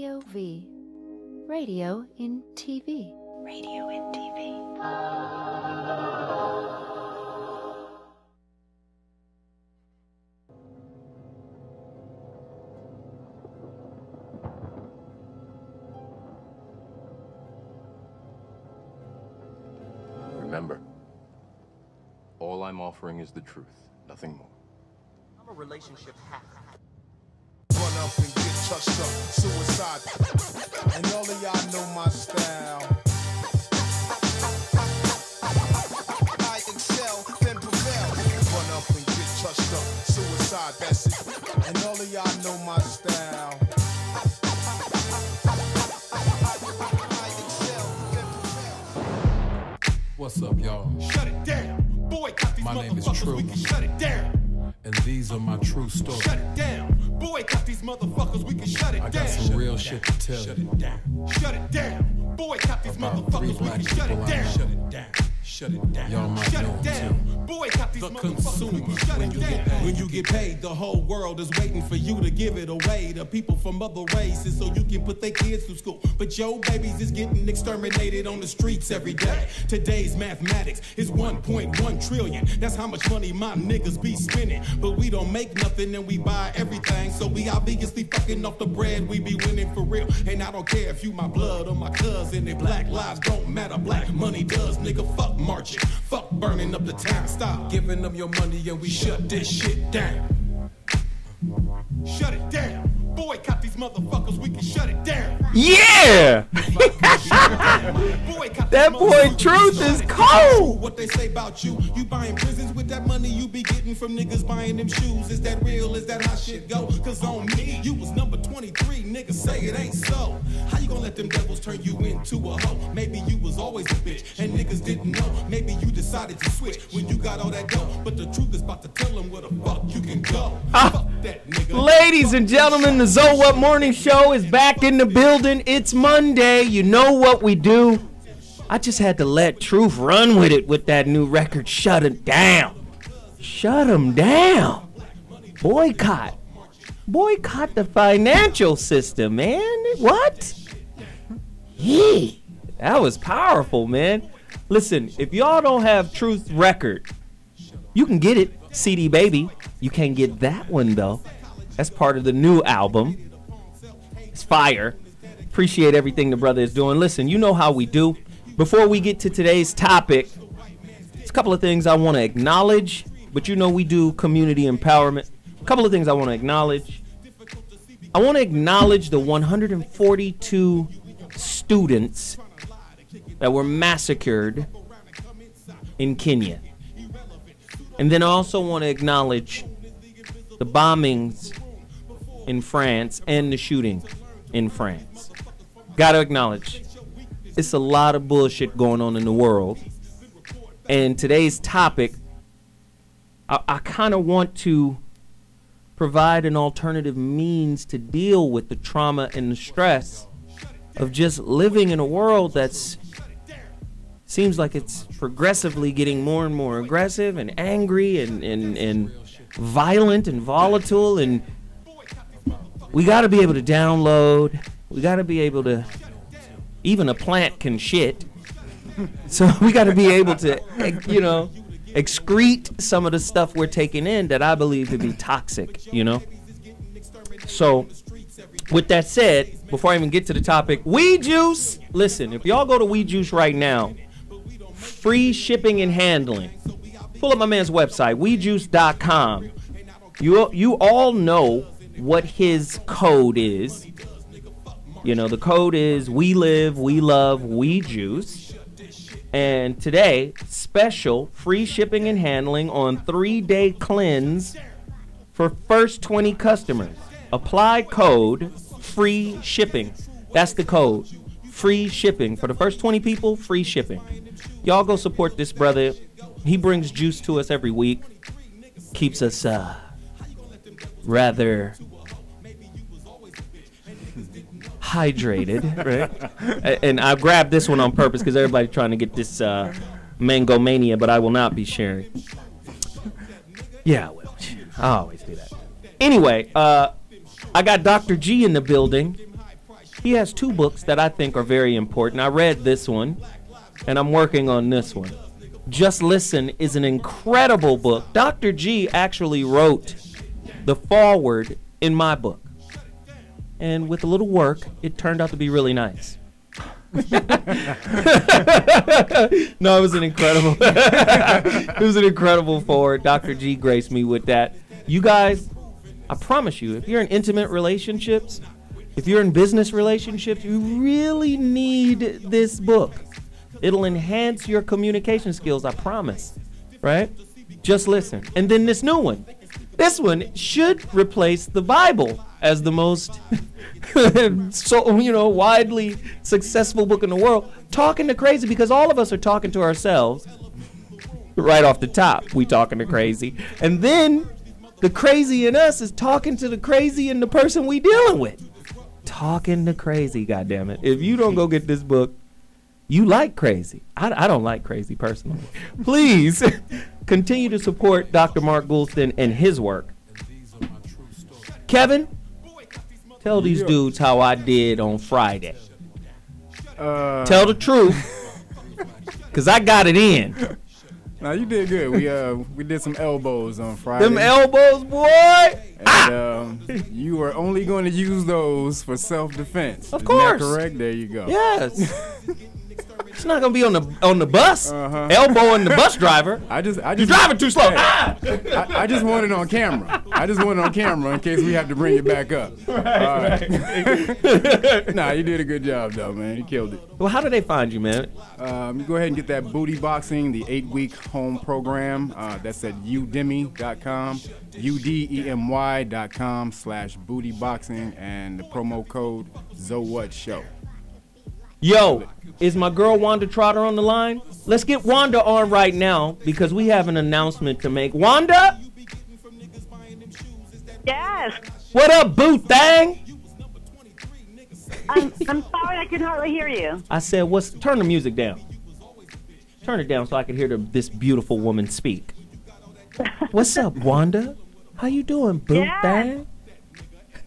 Radio V. Radio in TV. Radio in TV. Remember, all I'm offering is the truth, nothing more. I'm a relationship hack. Run up and get touched up, suicide. And all of y'all know my style. I excel, then prevail. Run up and get touched up, suicide, that's it. And all of y'all know my style. What's up, y'all? Shut it down. Boycott these My name is motherfuckers, True. we can shut it down. And these are my true stories. Shut it down. Boycott these motherfuckers, we can shut it down. I got some real shit to tell Shut you. it down. Shut it down. Boycott these About 3 motherfuckers, we black can shut people it down. out. Shut it down. Shut it down. Y'all might Shut know it 'em down. Boycott these The motherfuckers, we consumer. can shut When it you get down. paid. When you get paid, the whole world is waiting for you to give it away to people from other races so you can put their kids through school. But your babies is getting exterminated on the streets every day. Today's mathematics is 1.1 trillion. That's how much money my niggas be spending. But we don't make nothing and we buy everything. So we obviously fucking off the bread, we be winning for real. And I don't care if you my blood or my cousin, and black lives don't matter. Black money does, nigga. Fuck marching, fuck burning up the town. Stop giving them your money and we shut this shit down. Shut it down. Boycott these motherfuckers, we can shut it down. Yeah! That boy Truth is cold. What they say about you, you buying prisons with that money you be getting from niggas buying them shoes. Is that real? Is that how shit go? Cause on me, you was number 23, niggas say it ain't so. How you gonna let them devils turn you into a hoe? Maybe you was always a bitch and niggas didn't know. Maybe you decided to switch when you got all that dough. But the truth is about to tell them where the fuck you can go. Fuck that nigga. Ladies and gentlemen, the Zoe What Morning Show is back in the building. It's Monday. You know what we do. I just had to let Truth run with it with that new record. Shut it down. Shut him down. Boycott. Boycott the financial system, man. What? Yeah. That was powerful, man. Listen, if y'all don't have Truth's record, you can get it, CD Baby. You can't get that one, though. That's part of the new album. It's fire. Appreciate everything the brother is doing. Listen, you know how we do. Before we get to today's topic, there's a couple of things I want to acknowledge. But you know we do community empowerment. A couple of things I want to acknowledge. I want to acknowledge the 142 students that were massacred in Kenya. And then I also want to acknowledge the bombings in France and the shooting in France. Gotta acknowledge, it's a lot of bullshit going on in the world. And today's topic, I kind of want to provide an alternative means to deal with the trauma and the stress of just living in a world that's seems like it's progressively getting more and more aggressive and angry and violent and volatile, and we got to be able to download. We got to be able to, even a plant can shit. So we got to be able to, you know, excrete some of the stuff we're taking in that I believe to be toxic, you know. So with that said, before I even get to the topic, Weed Juice. Listen, if y'all go to Weed Juice right now, free shipping and handling. Pull up my man's website, weedjuice.com. You all know what his code is. You know, the code is We Live, We Love, We Juice. And today, special free shipping and handling on 3-day cleanse for first 20 customers. Apply code free shipping. That's the code. Free shipping. For the first 20 people, free shipping. Y'all go support this brother. He brings juice to us every week. Keeps us rather hydrated, right? And I grabbed this one on purpose because everybody's trying to get this mango mania, but I will not be sharing. Yeah, I will. I always do that. Anyway, I got Dr. G in the building. He has two books that I think are very important. I read this one, and I'm working on this one. Just Listen is an incredible book. Dr. G actually wrote the foreword in my book. And with a little work, it turned out to be really nice. No, it was an incredible it was an incredible foreword. Dr. G graced me with that. You guys, I promise you, if you're in intimate relationships, if you're in business relationships, you really need this book. It'll enhance your communication skills, I promise. Right? Just Listen. And then this new one. This one should replace the Bible as the most widely successful book in the world. Talking to Crazy, because all of us are talking to ourselves. Right off the top, we talking to crazy. And then the crazy in us is talking to the crazy and the person we dealing with. Talking to Crazy, goddammit. If you don't go get this book, you like crazy. I don't like crazy personally. Please continue to support Dr. Mark Goulston and his work. Kevin, tell these dudes how I did on Friday. Tell the truth, because I got it in. No, you did good. We did some elbows on Friday. Them elbows, boy. And, you were only going to use those for self-defense. Of course. Isn't that correct? There you go. Yes. It's not gonna be on the bus. Elbowing the bus driver. You're driving too slow. Hey, I just want it on camera. I just want it on camera in case we have to bring it back up. Right. Nah, you did a good job though, man. You killed it. Well, how do they find you, man? You go ahead and get that Booty Boxing, the 8-week home program. That's at udemy.com, udemy.com/bootyboxing, and the promo code ZOWHATSHOW. Yo, is my girl Wanda Trotter on the line? Let's get Wanda on right now because we have an announcement to make. Wanda? Yes. What up, boo thang? I'm sorry, I can hardly hear you. I said, turn the music down. Turn it down so I can hear this beautiful woman speak. What's up, Wanda? How you doing, boo thang?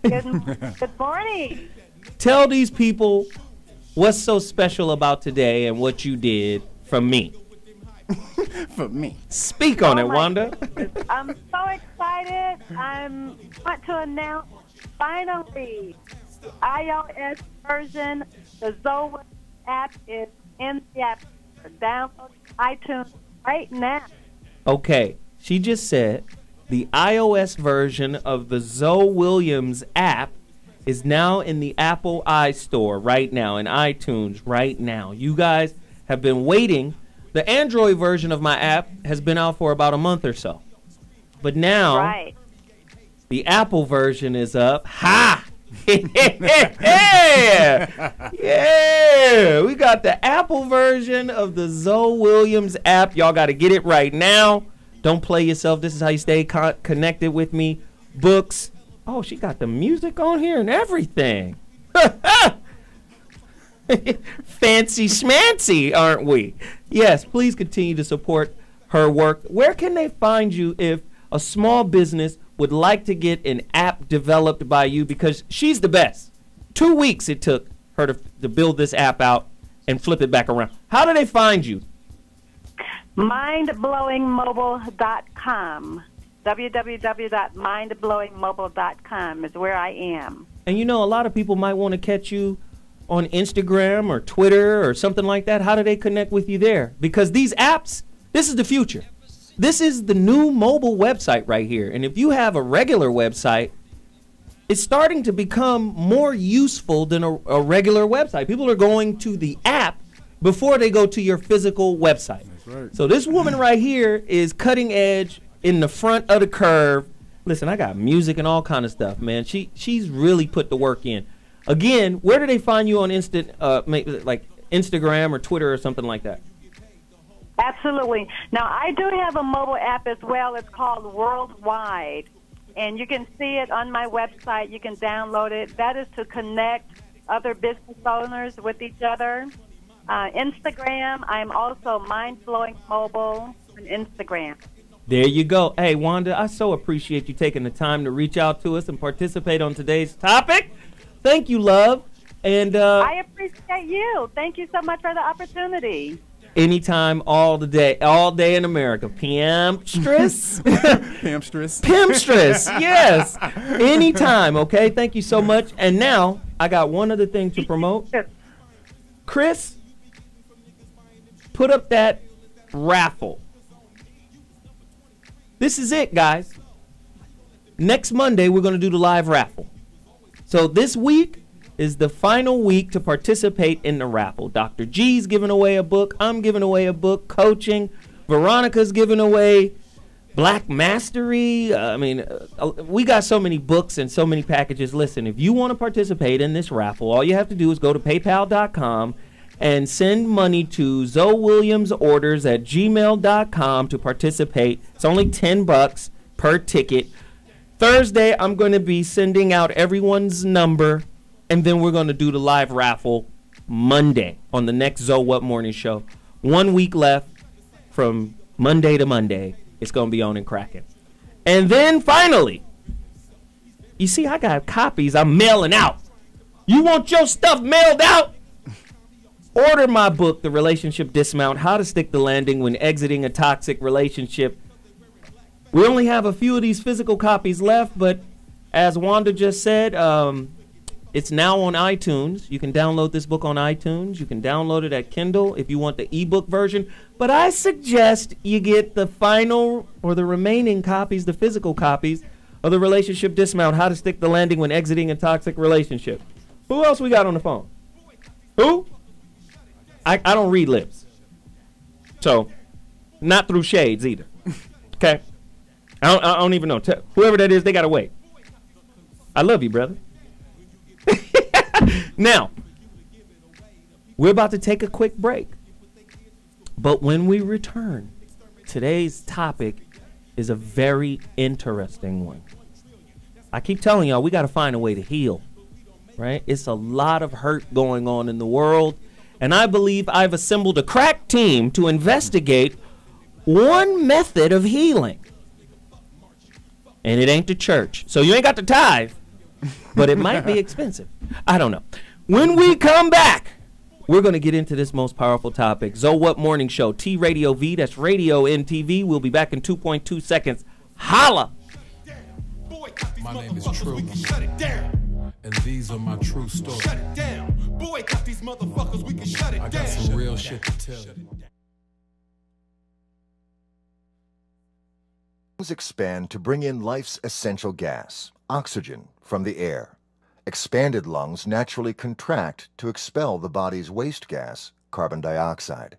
Good morning. Tell these people what's so special about today and what you did from me. For me. Speak on it, Wanda. I'm so excited. I want to announce finally the iOS version. The Zoe app is in the app store. Download iTunes right now. Okay, she just said the iOS version of the Zoe Williams app is now in the Apple iStore right now, in iTunes right now. You guys have been waiting. The Android version of my app has been out for about a month or so. But now, the Apple version is up. Ha! Yeah! We got the Apple version of the Zoe Williams app. Y'all got to get it right now. Don't play yourself. This is how you stay connected with me. Books. Oh, she got the music on here and everything. Fancy schmancy, aren't we? Yes, please continue to support her work. Where can they find you if a small business would like to get an app developed by you? Because she's the best. 2 weeks it took her to build this app out and flip it back around. How do they find you? Mindblowingmobile.com. www.mindblowingmobile.com is where I am. And you know, a lot of people might want to catch you on Instagram or Twitter or something like that. How do they connect with you there? Because these apps, this is the future. This is the new mobile website right here. And if you have a regular website, it's starting to become more useful than a regular website. People are going to the app before they go to your physical website. That's right. So this woman right here is cutting edge, in the front of the curve. Listen, I got music and all kind of stuff, man. She's really put the work in. Again, where do they find you on like Instagram or Twitter or something like that? Absolutely. Now, I do have a mobile app as well. It's called Worldwide, and you can see it on my website. You can download it. That is to connect other business owners with each other. Instagram, I'm also Mindblowing Mobile on Instagram. There you go. Hey, Wanda, I so appreciate you taking the time to reach out to us and participate on today's topic. Thank you, love. And I appreciate you. Thank you so much for the opportunity. anytime, all day in America. Pimpstress. Pimpstress. Pimpstress, yes. Anytime, okay? Thank you so much. And now, I got one other thing to promote. Chris, put up that raffle. This is it, guys. Next Monday, we're going to do the live raffle. So this week is the final week to participate in the raffle. Dr. G's giving away a book. I'm giving away a book, coaching. Veronica's giving away Black Mastery. We got so many books and so many packages. Listen, if you want to participate in this raffle, all you have to do is go to paypal.com and send money to zoewilliamsorders@gmail.com to participate. It's only $10 per ticket. Thursday, I'm going to be sending out everyone's number, and then we're going to do the live raffle Monday on the next Zoe What Morning Show. 1 week left from Monday to Monday. It's going to be on and cracking. And then finally, you see, I got copies I'm mailing out. You want your stuff mailed out? Order my book, The Relationship Dismount, How to Stick the Landing When Exiting a Toxic Relationship. We only have a few of these physical copies left, but as Wanda just said, it's now on iTunes. You can download this book on iTunes. You can download it at Kindle if you want the ebook version. But I suggest you get the final or the remaining copies, the physical copies of The Relationship Dismount, How to Stick the Landing When Exiting a Toxic Relationship. Who else we got on the phone? Who? I don't read lips. So, not through shades either. Okay? I don't even know. Whoever that is, they got to wait. I love you, brother. Now, we're about to take a quick break. But when we return, today's topic is a very interesting one. I keep telling y'all, we got to find a way to heal, right? It's a lot of hurt going on in the world. And I believe I've assembled a crack team to investigate one method of healing. And it ain't the church. So you ain't got to tithe, but it might be expensive. I don't know. When we come back, we're going to get into this most powerful topic. Zoe What Morning Show, T Radio V, that's Radio NTV. We'll be back in 2.2 seconds. Holla! My name is True, and these are my true stories. Shut it down. Boycott these motherfuckers, we can shut it down. I got some real shit to tell you. Lungs expand to bring in life's essential gas, oxygen, from the air. Expanded lungs naturally contract to expel the body's waste gas, carbon dioxide.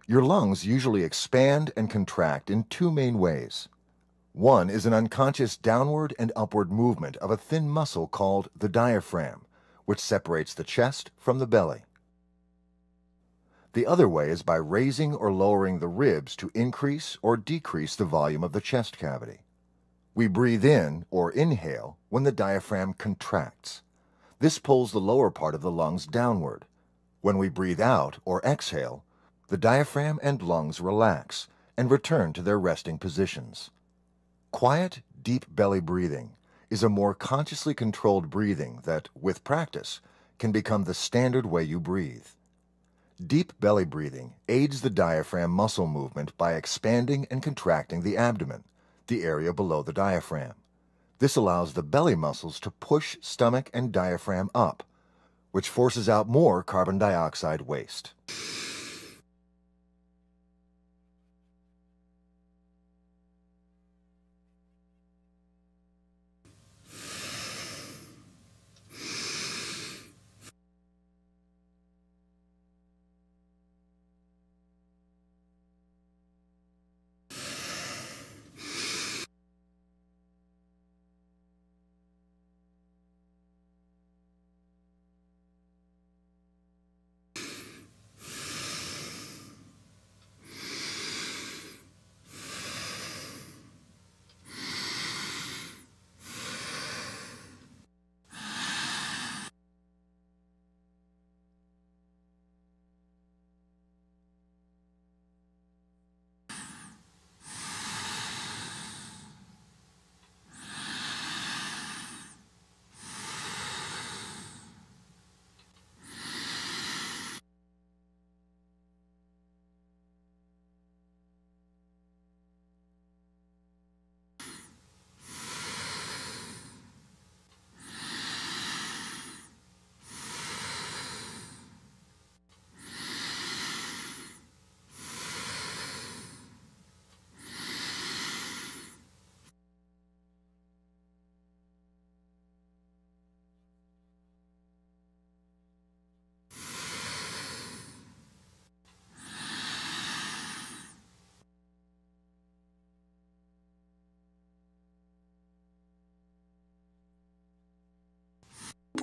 Your lungs usually expand and contract in two main ways. One is an unconscious downward and upward movement of a thin muscle called the diaphragm, which separates the chest from the belly. The other way is by raising or lowering the ribs to increase or decrease the volume of the chest cavity. We breathe in or inhale when the diaphragm contracts. This pulls the lower part of the lungs downward. When we breathe out or exhale, the diaphragm and lungs relax and return to their resting positions. Quiet, deep belly breathing is a more consciously controlled breathing that, with practice, can become the standard way you breathe. Deep belly breathing aids the diaphragm muscle movement by expanding and contracting the abdomen, the area below the diaphragm. This allows the belly muscles to push stomach and diaphragm up, which forces out more carbon dioxide waste.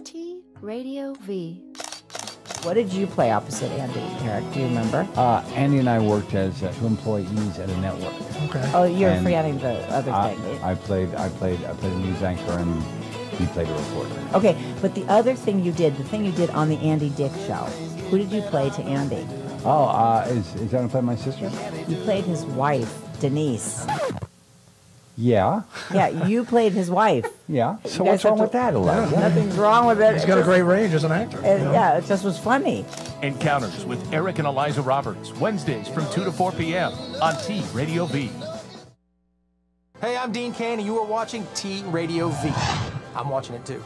T Radio V. What did you play opposite Andy, Eric? Do you remember? Andy and I worked as two employees at a network. Okay. Oh, you're forgetting the other thing. I played a news anchor, and he played a reporter. Okay, but the other thing you did, the thing you did on the Andy Dick show, who did you play to Andy? Oh, is that going to play my sister? You played his wife, Denise. Yeah. Yeah, you played his wife. Yeah. So what's wrong with that, Elijah? Nothing's wrong with it. He's got a great range as an actor. Yeah, it just was funny. Encounters with Eric and Eliza Roberts, Wednesdays from 2 to 4 p.m. on T Radio V. Hey, I'm Dean Cain, and you are watching T Radio V. I'm watching it too.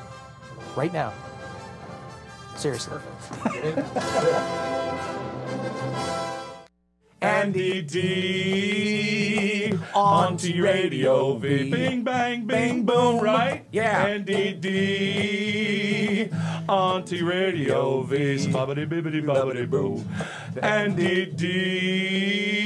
Right now. Seriously. Andy D on T Radio V. Bing, bang, bing, boom, right? Yeah. Andy D on T Radio V. Bobbity, bibbity, bobbity, boo. Andy D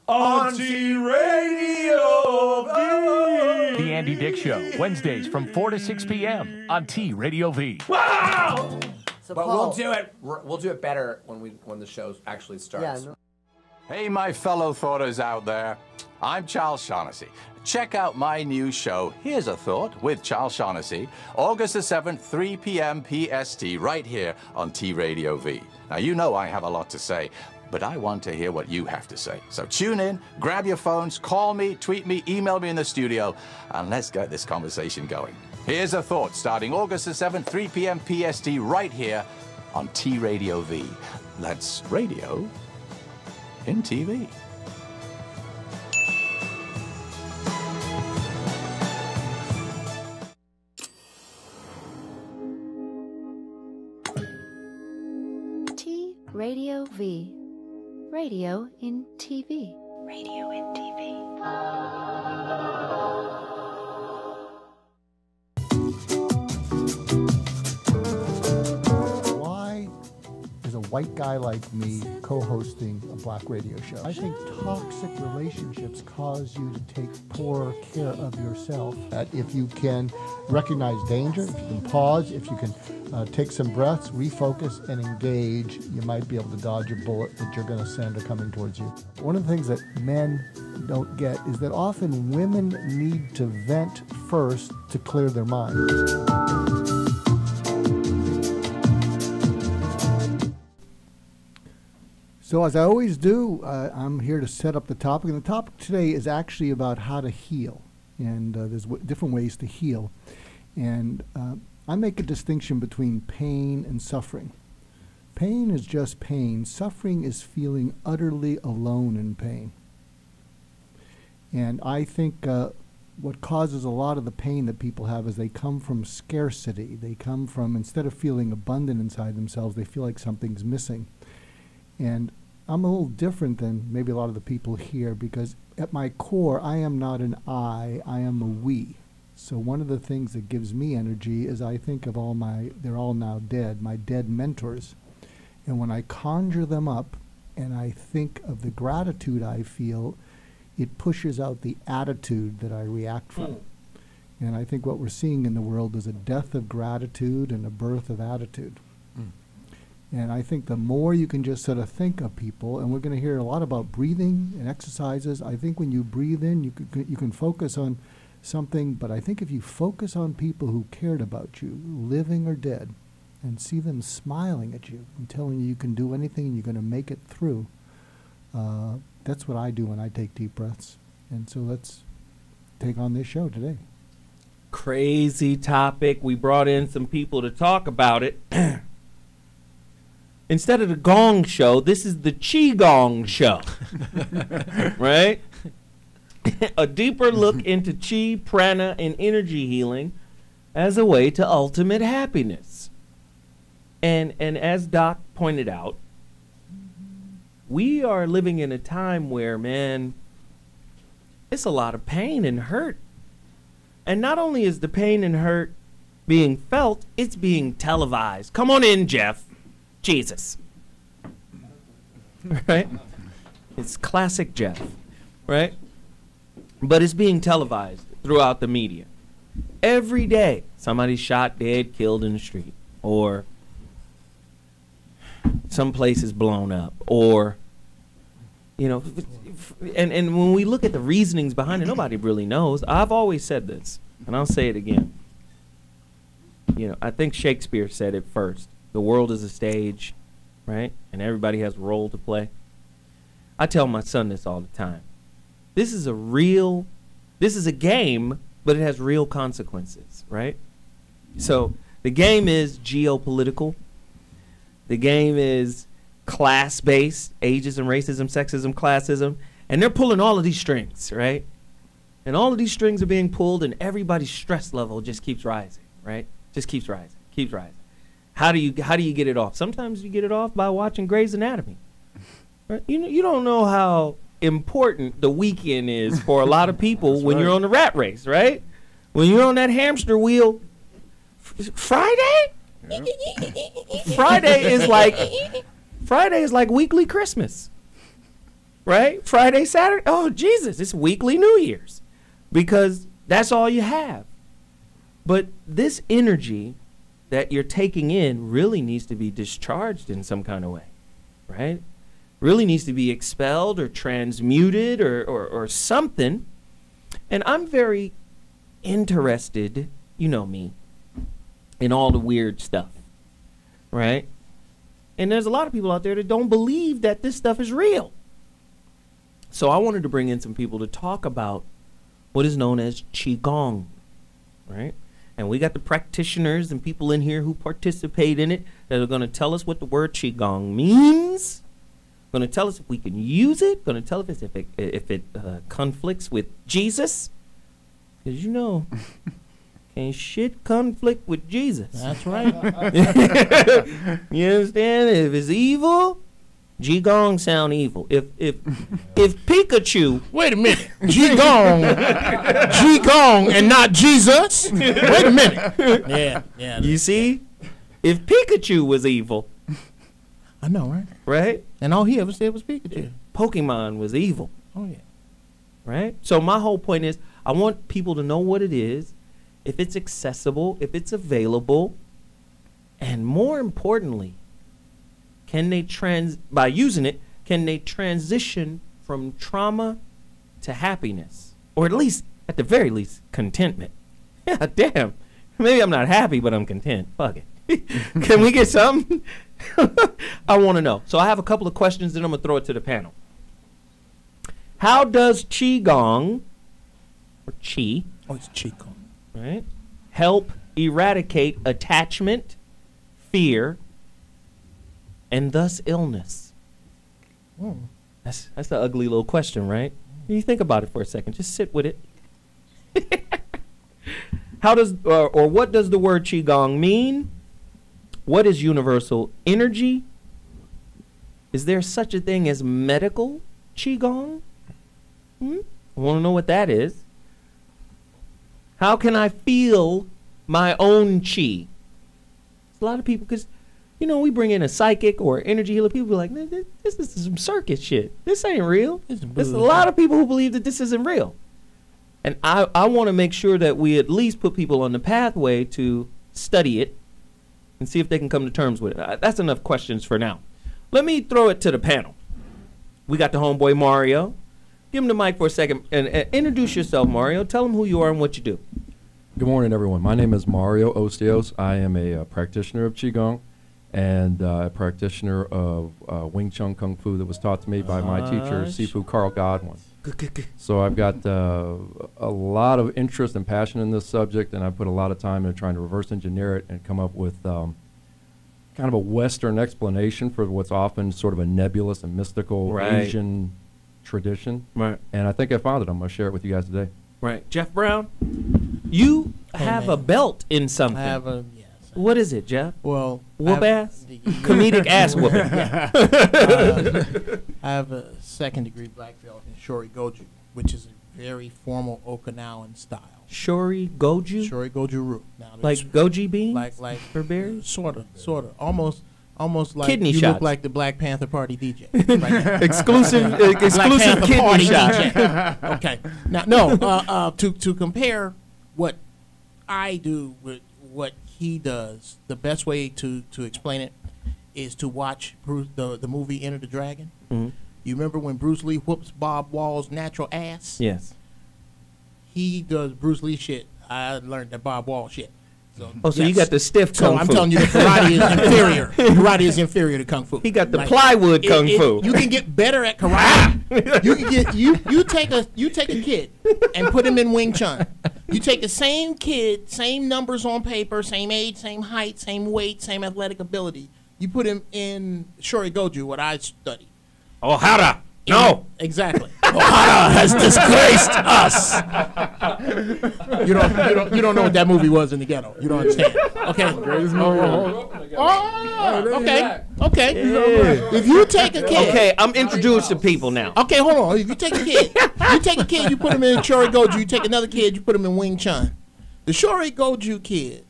on T Radio V. The Andy Dick Show, Wednesdays from 4 to 6 p.m. on T Radio V. Wow! So but Paul, we'll do it better when the show actually starts. Yeah, Hey, my fellow thoughters out there. I'm Charles Shaughnessy. Check out my new show, Here's a Thought, with Charles Shaughnessy, August the 7th, 3 p.m. PST, right here on T Radio V. Now, you know I have a lot to say, but I want to hear what you have to say. So tune in, grab your phones, call me, tweet me, email me in the studio, and let's get this conversation going. Here's a Thought, starting August the 7th, 3 p.m. PST, right here on T Radio V. That's radio in TV. T Radio V. Radio in TV. Radio in TV. A white guy like me co-hosting a black radio show. I think toxic relationships cause you to take poor care of yourself. That if you can recognize danger, if you can pause, if you can take some breaths, refocus, and engage, you might be able to dodge a bullet that you're going to send or coming towards you. One of the things that men don't get is that often women need to vent first to clear their mind. So as I always do, I'm here to set up the topic. And the topic today is actually about how to heal. And there's different ways to heal. And I make a distinction between pain and suffering. Pain is just pain. Suffering is feeling utterly alone in pain. And I think what causes a lot of the pain that people have is they come from scarcity. They come from, instead of feeling abundant inside themselves, they feel like something's missing. And I'm a little different than maybe a lot of the people here, because at my core, I am not an I am a we. So one of the things that gives me energy is I think of they're all now dead, my dead mentors. And when I conjure them up and I think of the gratitude I feel, it pushes out the attitude that I react from. And I think what we're seeing in the world is a death of gratitude and a birth of attitude. And I think the more you can just sort of think of people, and we're going to hear a lot about breathing and exercises. I think when you breathe in, you can focus on something, but I think if you focus on people who cared about you, living or dead, and see them smiling at you and telling you can do anything and you're going to make it through, that's what I do when I take deep breaths. And so let's take on this show today. Crazy topic. We brought in some people to talk about it. Instead of the Gong Show, this is the Qi-Gong Show, right? A deeper look into Qi, Prana, and energy healing as a way to ultimate happiness. And as Doc pointed out, we are living in a time where, man, it's a lot of pain and hurt. And not only is the pain and hurt being felt, it's being televised. Come on in, Jeff. Jesus. Right? It's classic Jeff, right? But it's being televised throughout the media. every day somebody's shot, dead, killed in the street, or some place is blown up, or, you know, and when we look at the reasonings behind it, nobody really knows. I've always said this, and I'll say it again. You know, I think Shakespeare said it first. The world is a stage, right? And everybody has a role to play. I tell my son this all the time. This is a game, but it has real consequences, right? So the game is geopolitical. The game is class-based, ageism, racism, sexism, classism, and they're pulling all of these strings, right? And all of these strings are being pulled, and everybody's stress level just keeps rising, right? Just keeps rising, keeps rising. How do you get it off? Sometimes you get it off by watching Grey's Anatomy. Right? You don't know how important the weekend is for a lot of people when you're on the rat race, right? When you're on that hamster wheel, Friday? Yeah. Friday is like weekly Christmas, right? Friday, Saturday, oh Jesus, it's weekly New Year's, because that's all you have. But this energy that you're taking in really needs to be discharged in some kind of way, right? Really needs to be expelled or transmuted or something. And I'm very interested, you know me, in all the weird stuff, right? And there's a lot of people out there that don't believe that this stuff is real. So I wanted to bring in some people to talk about what is known as Qi-Gong, right? And we got the practitioners and people in here who participate in it that are going to tell us what the word Qi-Gong means, going to tell us if we can use it, going to tell us if it conflicts with Jesus, because you know, can't shit conflict with Jesus. That's right. You understand? If it's evil, Qi-Gong sound evil. If Pikachu, wait a minute, Qi-Gong and not Jesus. Wait a minute. Yeah. You see, if Pikachu was evil, I know, right? Right? And all he ever said was Pikachu. Pokemon was evil. Oh yeah. Right? So my whole point is, I want people to know what it is, if it's accessible, if it's available, and more importantly, can they by using it, can they transition from trauma to happiness? Or at the very least, contentment. Yeah, damn. Maybe I'm not happy, but I'm content. Fuck it. Can we get something? I want to know. So I have a couple of questions, then I'm going to throw it to the panel. How does Qi-Gong, or Qi, it's Qi-Gong, right, help eradicate attachment, fear, and thus illness? That's an ugly little question, right? You think about it for a second. Just sit with it. How does or what does the word Qi-Gong mean? What is universal energy? Is there such a thing as medical Qi-Gong? I want to know what that is. How can I feel my own Qi? A lot of people, because you know, we bring in a psychic or energy healer, people be like, this is some circus shit. This ain't real. There's a lot of people who believe that this isn't real. And I want to make sure that we at least put people on the pathway to study it and see if they can come to terms with it. That's enough questions for now. Let me throw it to the panel. We got the homeboy Mario. Give him the mic for a second and introduce yourself, Mario. Tell him who you are and what you do. Good morning, everyone. My name is Mario Ostios. I am a practitioner of Qi-Gong and a practitioner of Wing Chun Kung Fu that was taught to me by my teacher, Sifu Carl Godwin. So I've got a lot of interest and passion in this subject, and I put a lot of time into trying to reverse engineer it and come up with kind of a Western explanation for what's often sort of a nebulous and mystical Asian tradition. Right. And I think I found it. I'm going to share it with you guys today. Right. Jeff Brown, you have a belt in something. I have a, yes. What is it, Jeff? Well, whoop ass? Comedic ass whooping. I have a second-degree black belt in Shori Goju, which is a very formal Okinawan style. Shori Goju? Shori Goju-ryu. Like goji beans? Like for berries? Sort of. Almost like kidney you shots. Look like the Black Panther Party DJ. Right exclusive kidney Party shot. DJ. Okay. Now, no. To compare what I do with what he does, the best way to explain it is to watch the movie Enter the Dragon. Mhm. You remember when Bruce Lee whoops Bob Wall's natural ass? Yes. He does Bruce Lee shit. I learned that Bob Wall shit. So, Oh, so you got the stiff So kung I'm fu. telling you that karate is inferior. Karate is inferior to kung fu. He got the plywood kung fu. You can get better at karate. You can get you take a kid and put him in Wing Chun. You take the same kid, same numbers on paper, same age, same height, same weight, same athletic ability. You put him in Shori Goju, what I studied. Ohara. No. Exactly. Ohara has disgraced us. You don't know what that movie was in the ghetto. You don't understand. Okay. Okay. If you take a kid. Okay, I'm introducing people now. Okay, hold on. If you take a kid, you put him in Shori Goju. You take another kid, you put him in Wing Chun. The Shori Goju kid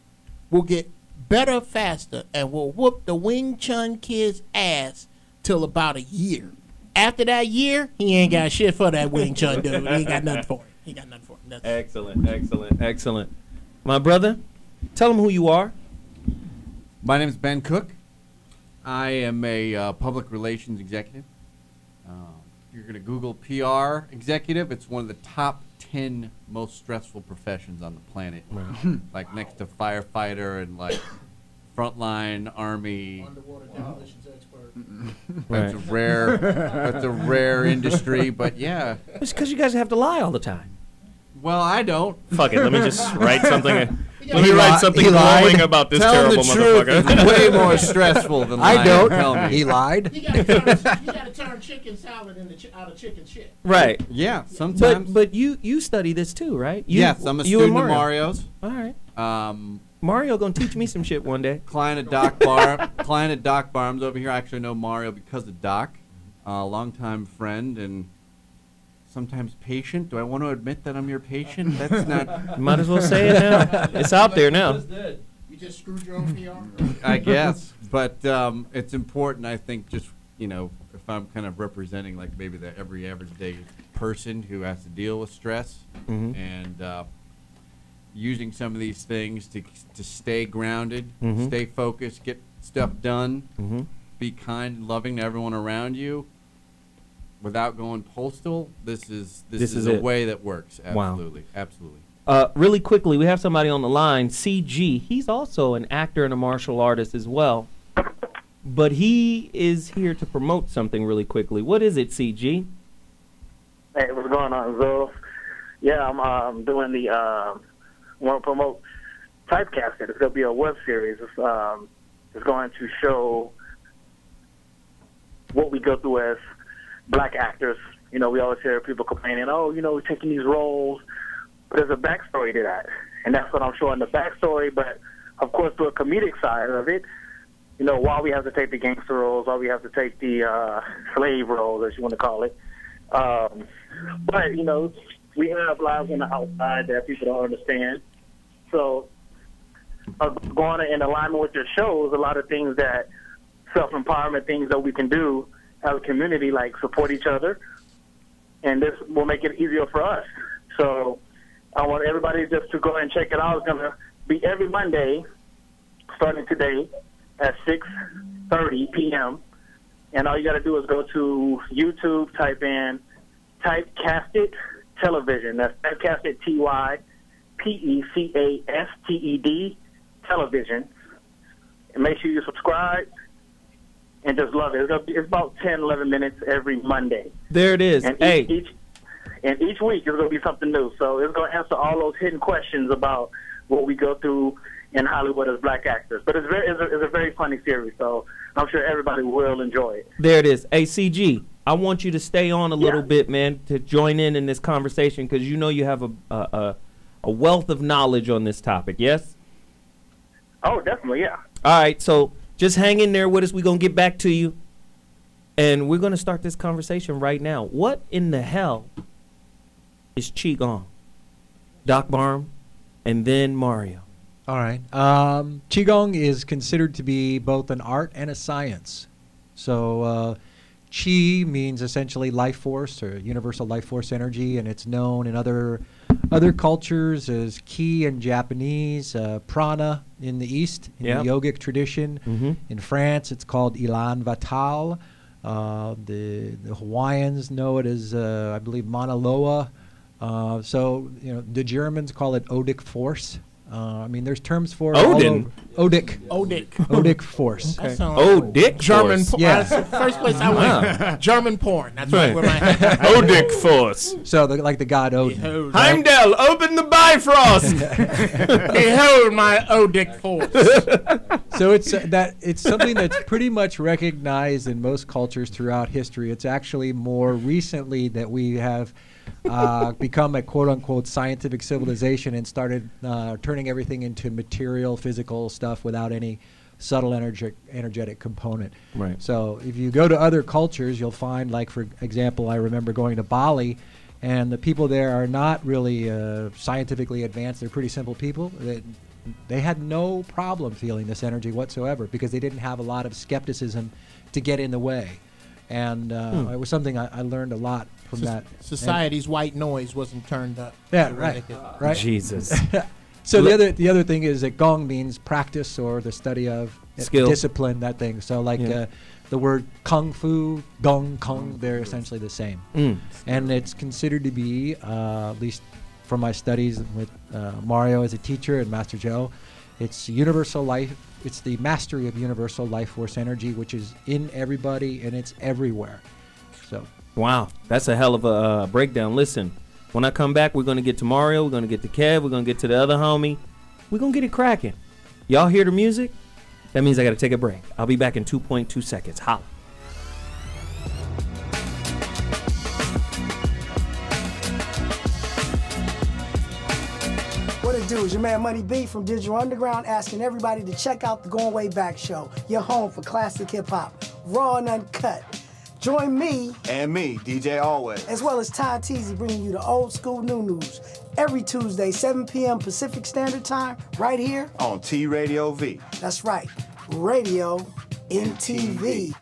will get better faster and will whoop the Wing Chun kid's ass till about a year. After that year, he ain't got shit for that Wing Chun dude. He ain't got nothing for it. That's Excellent. My brother, tell him who you are. My name is Ben Cook. I am a public relations executive. You're going to Google PR executive. It's one of the top 10 most stressful professions on the planet. Wow. Like next to firefighter and like frontline army. Underwater demolitions expert. That's a rare industry, but yeah. It's because you guys have to lie all the time. Well, I don't. Fuck it. Let me just write something. Let He me write lied. something He lied. glowing about this Telling terrible the truth motherfucker. is way more stressful than lying. I don't. Tell me. He lied. You gotta turn chicken salad out of chicken shit. Right. Yeah, sometimes. But you study this too, right? You, Yes, I'm a you and student of Mario. Mario's. All right. Mario gonna teach me some shit one day. Client at Doc Barnes over here. I actually know Mario because of Doc, a longtime friend and sometimes patient. Do I want to admit that I'm your patient? That's not. You might as well say it now. It's out there now. You just screwed your own PR. I guess, but it's important. I think just if I'm kind of representing like maybe the every average day person who has to deal with stress Mhm. and using some of these things to stay grounded, Mhm. stay focused, get stuff done, Mhm. be kind, loving to everyone around you, without going postal. This is a it. way that works. Wow. Absolutely. Really quickly, we have somebody on the line, CG. He's also an actor and a martial artist as well. But he is here to promote something really quickly. What is it, CG? Hey, what's going on, Zo? Yeah, I'm doing the want to promote Typecasted. It's going to be a web series. It's going to show what we go through as black actors. We always hear people complaining, we're taking these roles. But there's a backstory to that. And that's what I'm showing, the backstory. But, of course, to a comedic side of it, why we have to take the gangster roles, why we have to take the slave roles, as you want to call it. But, we have lives on the outside that people don't understand. So, going in alignment with your shows, a lot of things that self-empowerment things that we can do as a community, like support each other, and this will make it easier for us. So I want everybody just to go ahead and check it out. It's going to be every Monday, starting today at 6:30 p.m. And all you got to do is go to YouTube, type in Typecasted Television. That's Typecasted, Typecasted Television. And make sure you subscribe and just love it. It's about 10, 11 minutes every Monday. There it is. And each week is going to be something new. So it's going to answer all those hidden questions about what we go through in Hollywood as black actors. But it's a very funny series, so I'm sure everybody will enjoy it. There it is. Hey, CG, I want you to stay on a little bit, man, to join in this conversation because you have a wealth of knowledge on this topic, yes? Oh, definitely, yeah. All right, so just hang in there with us. We're going to get back to you, and we're going to start this conversation right now. What in the hell is Qi-Gong? Doc Barm, and then Mario. All right. Qi-Gong is considered to be both an art and a science. So Qi means essentially life force or universal life force energy, and it's known in other Other cultures is Qi in Japanese, Prana in the East, in the yogic tradition. In France, it's called Ilan Vital. The Hawaiians know it as, I believe, Mauna Loa. So, the Germans call it Odic force. I mean, there's terms for Odin. Odic. Odic force. Okay. Odic German force. Yeah. That's the first place I went. German porn. That's right. Where my Odic force. So, like the god Odin. Heimdall, open the Bifrost. Behold my Odic force. So it's something that's pretty much recognized in most cultures throughout history. It's actually more recently that we have become a quote-unquote scientific civilization and started turning everything into material, physical stuff without any subtle energetic component. Right. So if you go to other cultures, you'll find, like, for example, I remember going to Bali, and the people there are not really scientifically advanced. They're pretty simple people. They had no problem feeling this energy whatsoever because they didn't have a lot of skepticism to get in the way. And it was something I learned a lot from that. Society's white noise wasn't turned up. Yeah, right. Jesus. So the other thing is that Gong means practice or the study of skill, discipline, that thing. So like the word Kung Fu, Gong, Kong, they're essentially the same. And it's considered to be, at least from my studies with Mario as a teacher and Master Joe, it's universal life. It's the mastery of universal life force energy, which is in everybody and it's everywhere. So. Wow, that's a hell of a breakdown. Listen, when I come back, we're going to get to Mario, we're going to get to Kev, we're going to get to the other homie. We're going to get it cracking. Y'all hear the music? That means I got to take a break. I'll be back in 2.2 seconds. Holla. What it do is your man Money B from Digital Underground asking everybody to check out the Going Way Back show, your home for classic hip-hop, raw and uncut. Join me and me, DJ Always, as well as Ty Teasy, bringing you the old school new news every Tuesday, 7 p.m. Pacific Standard Time, right here on T Radio V. That's right, Radio MTV.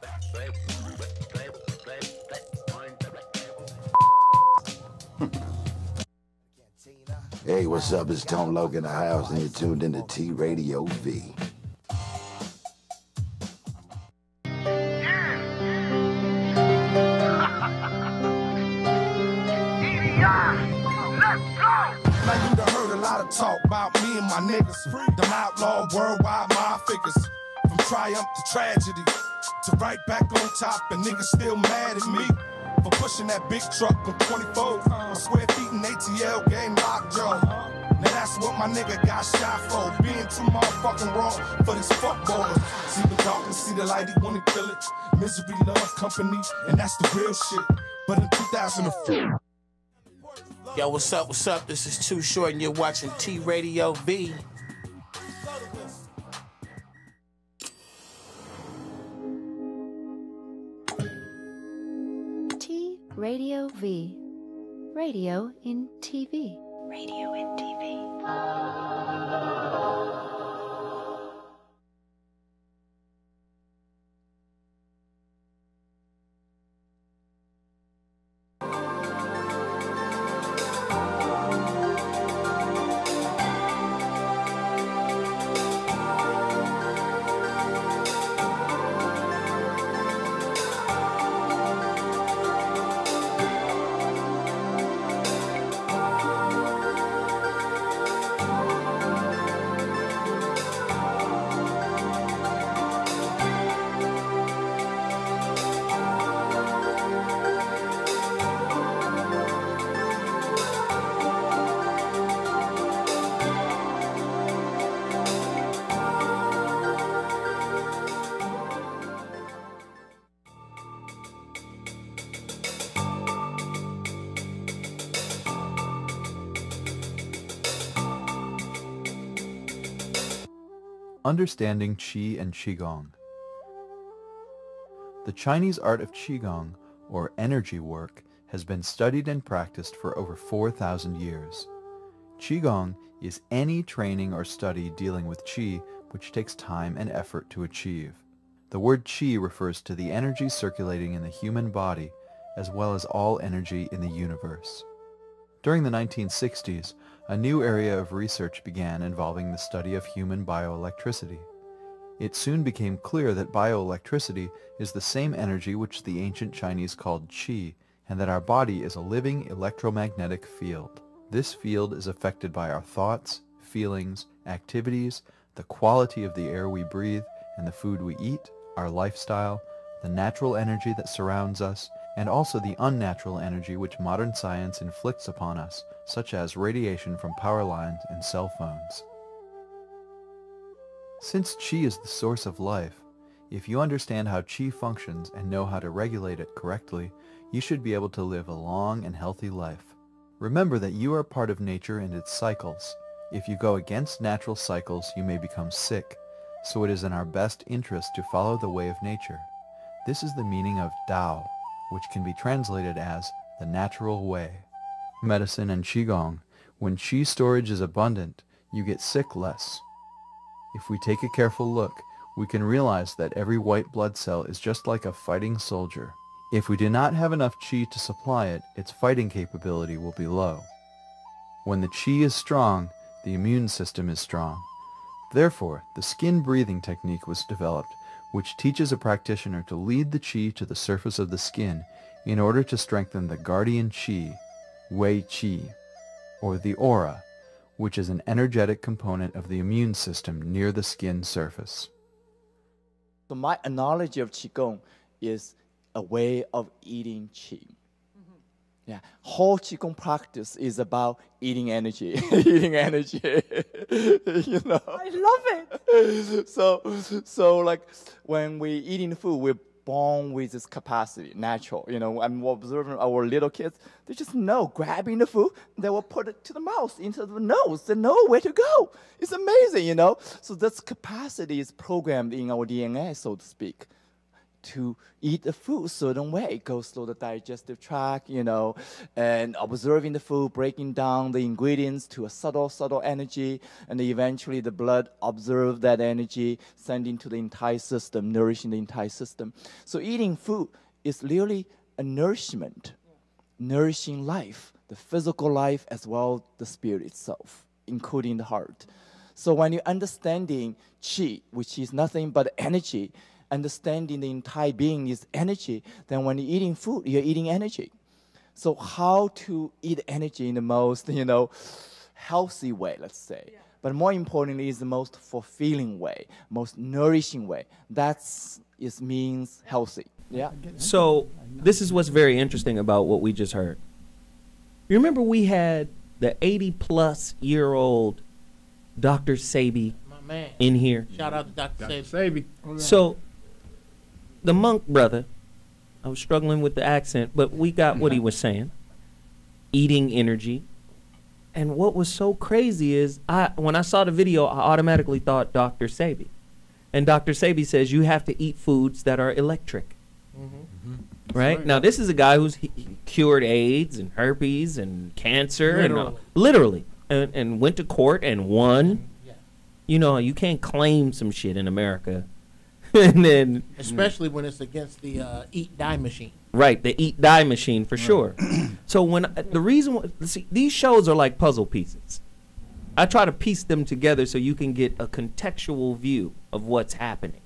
Hey, what's up? It's Tone Loc in the house, and you're tuned into T Radio V. Now you done heard a lot of talk about me and my niggas. Them outlaw worldwide my figures. From triumph to tragedy, to right back on top, and niggas still mad at me for pushing that big truck on 24 square feet in ATL game lockjaw. Now that's what my nigga got shot for, being too motherfucking raw for these fuckboys. See the darkness, see the light, he wanna kill it. Misery loves company, and that's the real shit. But in 2004. Yo, what's up, what's up? This is Too Short and you're watching T Radio V. T Radio V. Radio in TV. Radio in TV. Understanding Qi and Qi-Gong. The Chinese art of Qi-Gong, or energy work, has been studied and practiced for over 4,000 years. Qi-Gong is any training or study dealing with Qi which takes time and effort to achieve. The word Qi refers to the energy circulating in the human body as well as all energy in the universe. During the 1960s, a new area of research began involving the study of human bioelectricity. It soon became clear that bioelectricity is the same energy which the ancient Chinese called Qi, and that our body is a living electromagnetic field. This field is affected by our thoughts, feelings, activities, the quality of the air we breathe and the food we eat, our lifestyle, the natural energy that surrounds us, and also the unnatural energy which modern science inflicts upon us, such as radiation from power lines and cell phones. Since Qi is the source of life, if you understand how Qi functions and know how to regulate it correctly, you should be able to live a long and healthy life. Remember that you are part of nature and its cycles. If you go against natural cycles, you may become sick, so it is in our best interest to follow the way of nature. This is the meaning of Tao, which can be translated as the natural way. Medicine and Qi-Gong. When Qi storage is abundant, you get sick less. If we take a careful look, we can realize that every white blood cell is just like a fighting soldier. If we do not have enough Qi to supply it, its fighting capability will be low. When the Qi is strong, the immune system is strong. Therefore, the skin breathing technique was developed, which teaches a practitioner to lead the Qi to the surface of the skin in order to strengthen the guardian Qi, Wei Qi, or the aura, which is an energetic component of the immune system near the skin surface. So my analogy of Qi-Gong is a way of eating Qi. Yeah, whole Qi-Gong practice is about eating energy, eating energy, you know. I love it. So like when we eating food, we're born with this capacity, natural, you know. I'm observing our little kids, they just know, grabbing the food, they will put it to the mouth, into the nose, they know where to go. It's amazing, you know. So this capacity is programmed in our DNA, so to speak, to eat the food a certain way. It goes through the digestive tract, you know, and observing the food, breaking down the ingredients to a subtle energy, and eventually the blood observes that energy, sending to the entire system, nourishing the entire system. So eating food is really a nourishment, nourishing life, the physical life as well as the spirit itself, including the heart. So when you're understanding Qi, which is nothing but energy, understanding the entire being is energy, then when you're eating food, you're eating energy. So how to eat energy in the most, you know, healthy way, let's say. Yeah. But more importantly is the most fulfilling way, most nourishing way. Means healthy. Yeah. So this is what's very interesting about what we just heard. You remember we had the 80-plus-year-old Dr. Sebi in here? Shout out to Dr. Sebi. So the monk brother, I was struggling with the accent, but we got what he was saying. Eating energy. And what was so crazy is, when I saw the video, I automatically thought Dr. Sebi. And Dr. Sebi says you have to eat foods that are electric. Right? Now, this is a guy who's he cured AIDS and herpes and cancer. Literally. And went to court and won. Yeah. You know, you can't claim some shit in America. And then, especially when it's against the eat die machine. Right, the eat die machine for sure. So when see, these shows are like puzzle pieces. I try to piece them together so you can get a contextual view of what's happening.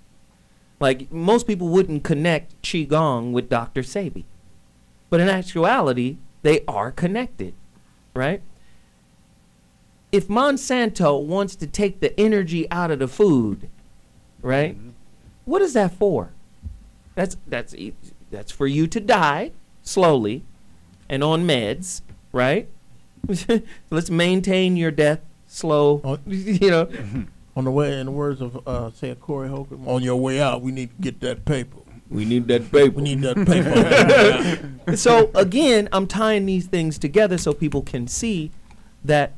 Like most people wouldn't connect Qi-Gong with Dr. Sebi, but in actuality, they are connected, right? If Monsanto wants to take the energy out of the food, right? What is that for? That's for you to die slowly and on meds, right? Let's maintain your death slow, you know. On the way, in the words of, say, Corey Holcomb, on your way out, we need to get that paper. We need that paper. We need that paper. So, again, I'm tying these things together so people can see that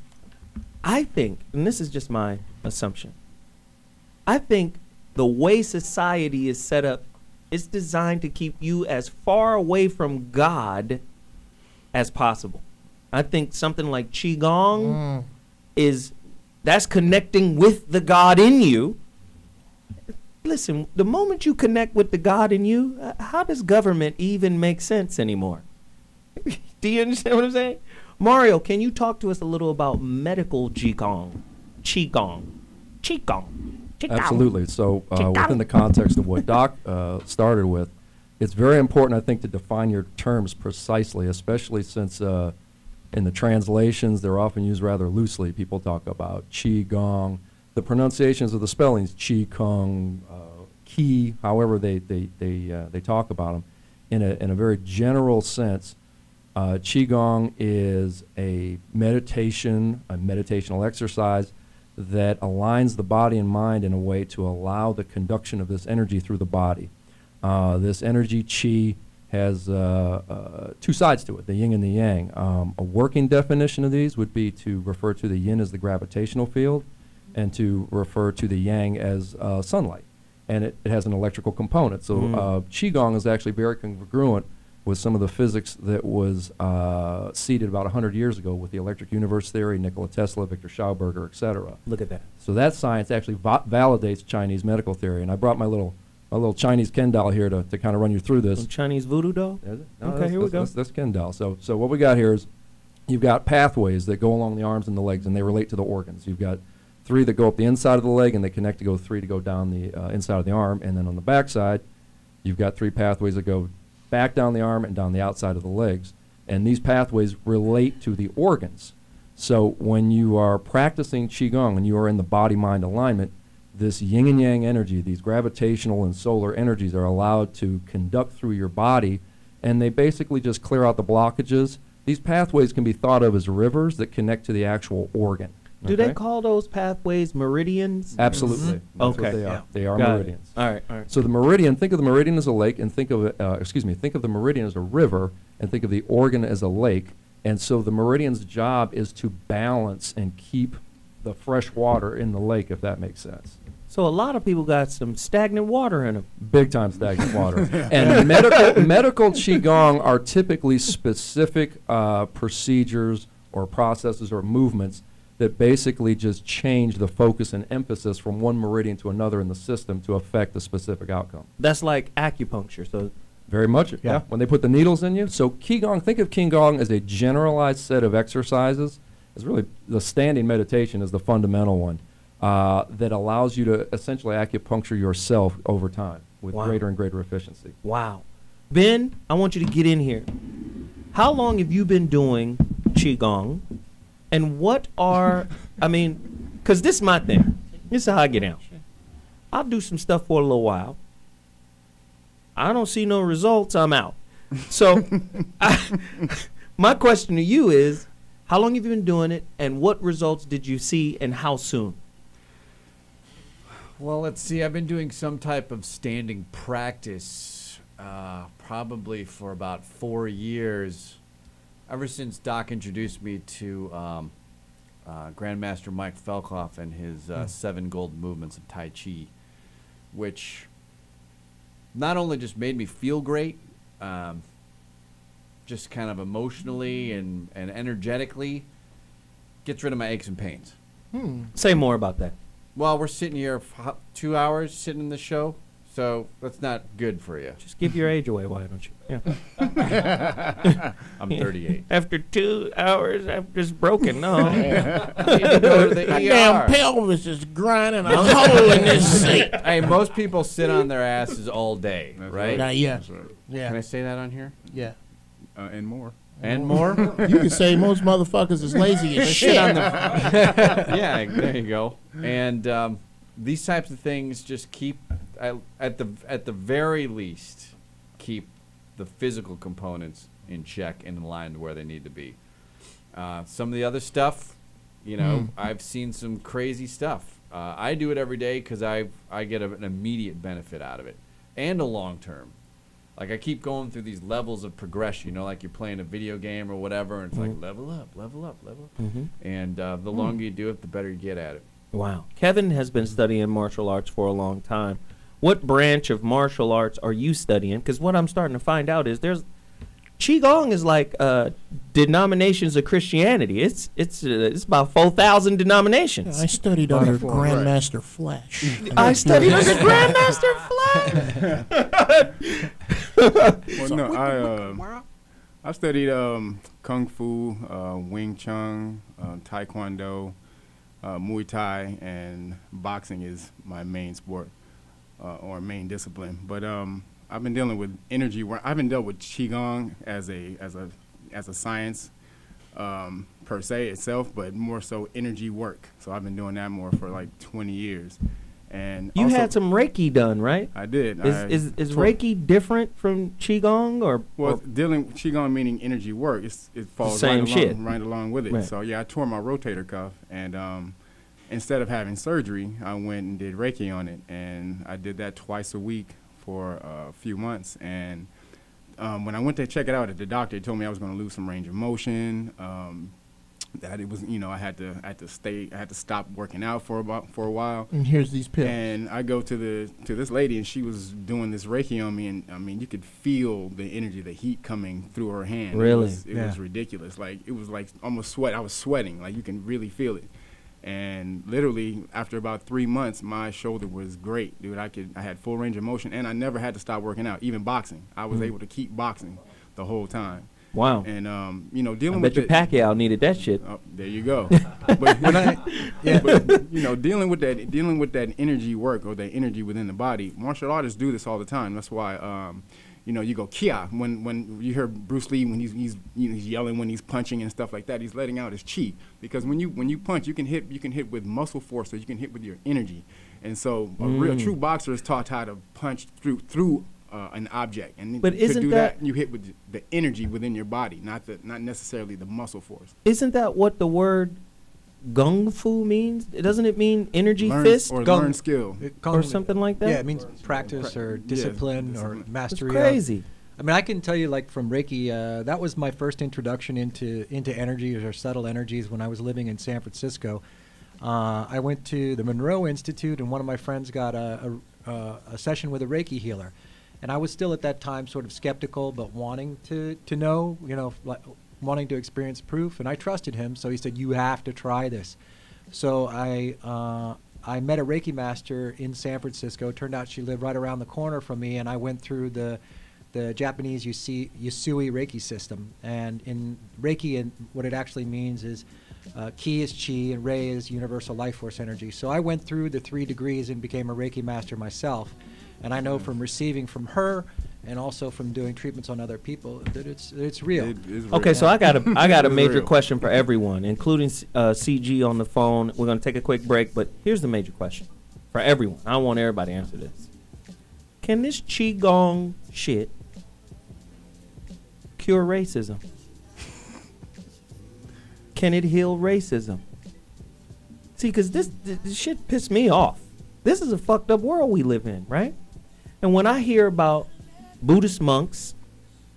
I think, and this is just my assumption, I think the way society is set up is designed to keep you as far away from God as possible. I think something like Qi-Gong that's connecting with the God in you. Listen, the moment you connect with the God in you, how does government even make sense anymore? Do you understand what I'm saying? Mario, can you talk to us a little about medical Qi-Gong? Qi-Gong. Qi-Gong. Qi-Gong. Absolutely. So within the context of what Doc started with, it's very important, I think, to define your terms precisely, especially since in the translations they're often used rather loosely. People talk about Qi-Gong. The pronunciations of the spellings, Qi-Gong, Qi, however they talk about them, in a very general sense. Qi-Gong is a meditational exercise that aligns the body and mind in a way to allow the conduction of this energy through the body. This energy, Qi, has two sides to it, the yin and the yang. A working definition of these would be to refer to the yin as the gravitational field and to refer to the yang as sunlight. And it has an electrical component. So Qi-Gong is actually very congruent with some of the physics that was seeded about 100 years ago with the electric universe theory, Nikola Tesla, Victor Schauberger, et cetera. Look at that. So that science actually validates Chinese medical theory. And I brought my little Chinese Ken doll here to kind of run you through this. Some Chinese voodoo doll? Is it? No, Okay, here we go. That's Ken doll. So what we got here is you've got pathways that go along the arms and the legs, and they relate to the organs. You've got 3 that go up the inside of the leg, and they connect to go 3 to go down the inside of the arm. And then on the back side, you've got 3 pathways that go back down the arm and down the outside of the legs. And these pathways relate to the organs. So when you are practicing Qi-Gong and you are in the body-mind alignment, this yin and yang energy, these gravitational and solar energies are allowed to conduct through your body, and they basically just clear out the blockages. These pathways can be thought of as rivers that connect to the actual organ. Do they call those pathways meridians? Absolutely. That's what they are. Yeah. They are Got meridians. All right. So the meridian, think of the meridian as a lake, and think of the meridian as a river, and think of the organ as a lake. And so the meridian's job is to balance and keep the fresh water in the lake, if that makes sense. So a lot of people got some stagnant water in them. Big time stagnant water. And medical Qi-Gong are typically specific procedures or processes or movements that basically just change the focus and emphasis from one meridian to another in the system to affect a specific outcome. That's like acupuncture. So very much, yeah. When they put the needles in you. So Qi-Gong, think of Qi-Gong as a generalized set of exercises. It's really the standing meditation is the fundamental one that allows you to essentially acupuncture yourself over time with greater and greater efficiency. Wow. Ben, I want you to get in here. How long have you been doing Qi-Gong? And what are, because this is my thing. This is how I get out. I'll do some stuff for a little while. I don't see no results, I'm out. So my question to you is, how long have you been doing it, and what results did you see, and how soon? Well, let's see. I've been doing some type of standing practice probably for about 4 years. Ever since Doc introduced me to Grandmaster Mike Felkoff and his 7 gold movements of Tai Chi, which not only just made me feel great, just kind of emotionally and energetically, gets rid of my aches and pains. Say more about that. Well, we're sitting here 2 hours sitting in the show, so that's not good for you. Just give your age away, why don't you? Yeah. I'm 38. After 2 hours, I'm just broken. No. My damn pelvis is grinding a hole in this seat. Hey, most people sit on their asses all day, right? Yeah. Yeah. Can I say that on here? Yeah. And more. And more? You can say most motherfuckers is lazy as shit. Yeah, there you go. And these types of things just keep, at the very least, keep the physical components in check and in line to where they need to be. Some of the other stuff, I've seen some crazy stuff. I do it every day because I get an immediate benefit out of it and a long term. Like I keep going through these levels of progression, like you're playing a video game or whatever, and it's like level up, level up, level up. And the longer you do it, the better you get at it. Wow. Kevin has been studying martial arts for a long time. What branch of martial arts are you studying? Because what I'm starting to find out is Qi-Gong is like denominations of Christianity. It's about 4,000 denominations. Yeah, I studied under Grandmaster Flash. I studied under Grandmaster Flash. Well, no, I studied Kung Fu, Wing Chun, Taekwondo, Muay Thai, and boxing is my main sport or main discipline. But I've been dealing with energy work. I haven't dealt with Qi-Gong as a science per se itself, but more so energy work. So I've been doing that more for like 20 years. And you also, had some Reiki done, right? I did. Is Reiki different from Qi-Gong or? Well, dealing Qi-Gong meaning energy work, it falls right along with it. Right. So yeah, I tore my rotator cuff, and instead of having surgery, I went and did Reiki on it, and I did that twice a week for a few months. And when I went to check it out at the doctor, he told me I was going to lose some range of motion. That it was, I had to stop working out for a while. And here's these pills. And I go to this lady, and she was doing this Reiki on me, and I mean, you could feel the energy, the heat coming through her hand. Really? It was ridiculous. Like, it was like almost sweat. I was sweating. Like, you can really feel it. And literally, after about 3 months, my shoulder was great, dude. I had full range of motion, and I never had to stop working out, even boxing. I was able to keep boxing the whole time. Wow. And dealing I with bet you Pacquiao needed that shit. There you go. But dealing with that energy work or that energy within the body, martial artists do this all the time. That's why you go Kia when you hear Bruce Lee when he's yelling when he's punching and stuff like that. He's letting out his chi, because when you punch, you can hit with muscle force, or you can hit with your energy. And so a real true boxer is taught how to punch through an object, and but to do that, you hit with the energy within your body, not necessarily the muscle force. Isn't that what the word Gung Fu means? Doesn't it mean energy Learn, fist or learn skill, or something like that? Yeah, it means practice or discipline or mastery. It's crazy. I mean, I can tell you, like, from Reiki, that was my first introduction into energies or subtle energies when I was living in San Francisco. I went to the Monroe Institute, and one of my friends got a session with a Reiki healer. And I was still at that time sort of skeptical, but wanting to know, wanting to experience proof. And I trusted him, so he said, "You have to try this." So I met a Reiki master in San Francisco. It turned out she lived right around the corner from me, and I went through the Japanese Yusui Reiki system. And in Reiki, and what it actually means is Ki is Chi and Rei is universal life force energy. So I went through the 3 degrees and became a Reiki master myself. And I know from receiving from her and also from doing treatments on other people that it's real. Okay, so I got a major question for everyone, including CG on the phone. We're going to take a quick break, but here's the major question for everyone. I want everybody to answer this. Can this Qi-Gong shit cure racism? Can it heal racism? See, because this shit pissed me off. This is a fucked up world we live in, right? And when I hear about Buddhist monks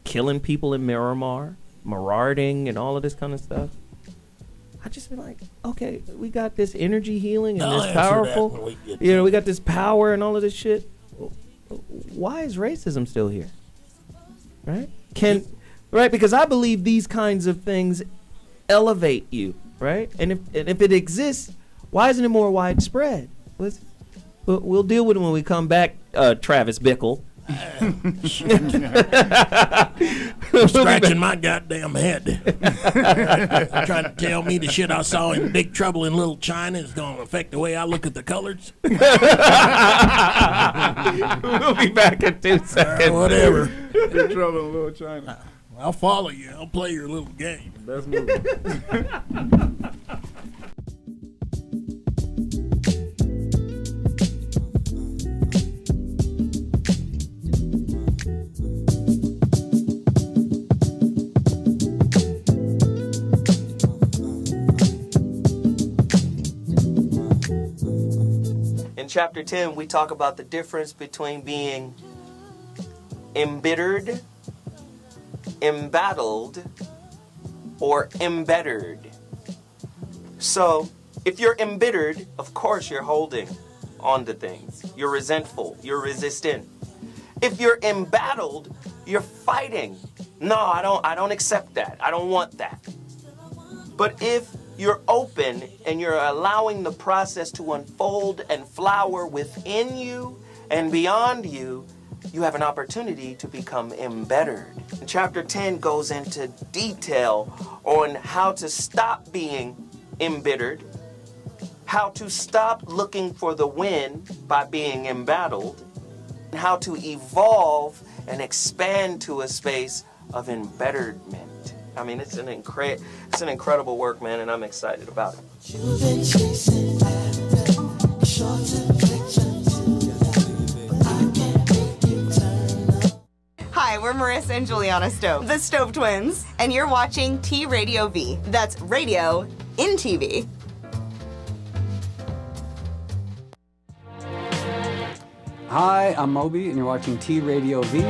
killing people in Miramar, marauding and all of this kind of stuff, I just be like, okay, we got this energy healing and this powerful, we got this power and all of this shit. Why is racism still here? Right? Because I believe these kinds of things elevate you, right? And if it exists, why isn't it more widespread? We'll deal with it when we come back, Travis Bickle. I'm scratching my goddamn head. Trying to tell me the shit I saw in Big Trouble in Little China is going to affect the way I look at the colors. We'll be back in 2 seconds. Whatever. Big Trouble in Little China. I'll follow you. I'll play your little game. Best movie. In chapter 10, we talk about the difference between being embittered, embattled, or embittered. So, if you're embittered, of course you're holding on to things. You're resentful. You're resistant. If you're embattled, you're fighting. No, I don't accept that. I don't want that. But if you're open and you're allowing the process to unfold and flower within you and beyond you, you have an opportunity to become embittered. And chapter 10 goes into detail on how to stop being embittered, how to stop looking for the win by being embattled, and how to evolve and expand to a space of embitterment. I mean, it's an incredible work, man, and I'm excited about it. Hi, we're Marissa and Juliana Stove, the Stove Twins, and you're watching T Radio V. That's radio in TV. Hi, I'm Moby, and you're watching T Radio V.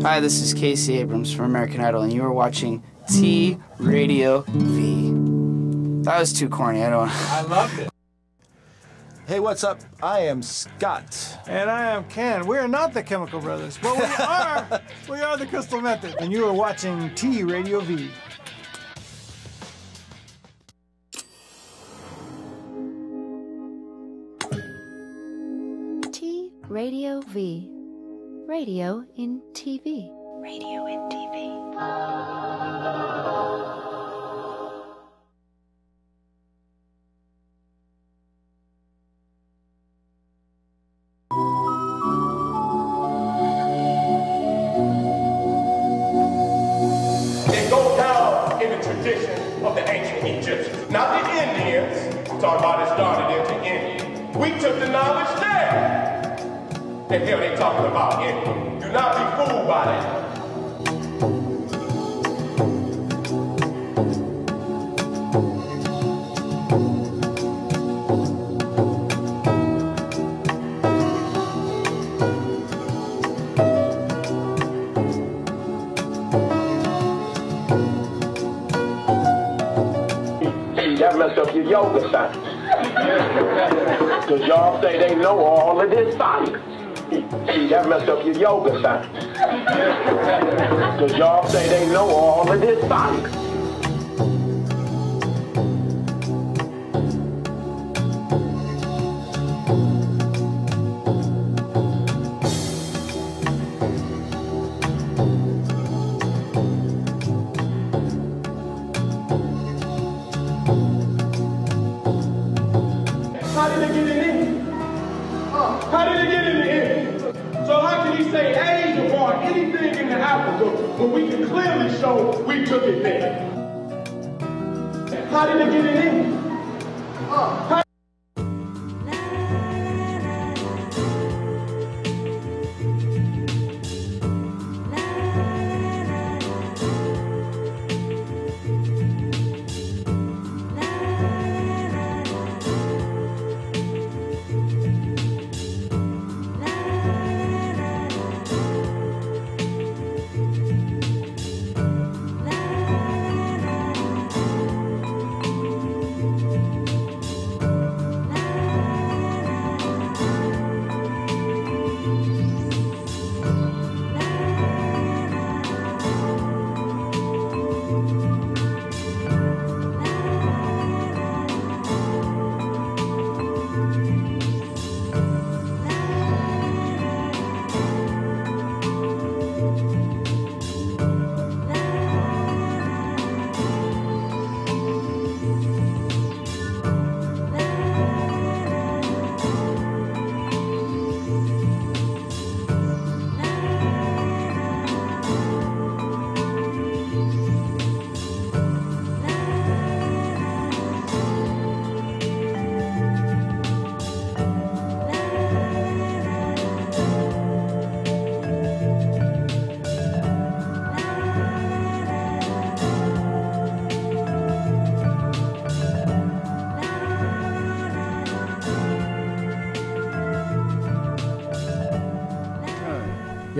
Hi, this is Casey Abrams from American Idol, and you are watching T Radio V. That was too corny. I loved it. Hey, what's up? I am Scott. And I am Ken. We are not the Chemical Brothers, but we are the Crystal Method. And you are watching T Radio V. T Radio V. Radio in TV. Radio in TV. Of the ancient Egyptians, not the Indians. Talk about it started into India. We took the knowledge there. And here they talking about India. Do not be fooled by that. That messed up your yoga science. Because y'all say they know all of this science. See, that messed up your yoga science. Because y'all say they know all of this science. How did they get in here? How did they get in here? So how can he say Asia or anything in the Africa when we can clearly show we took it there? How did they get in here? How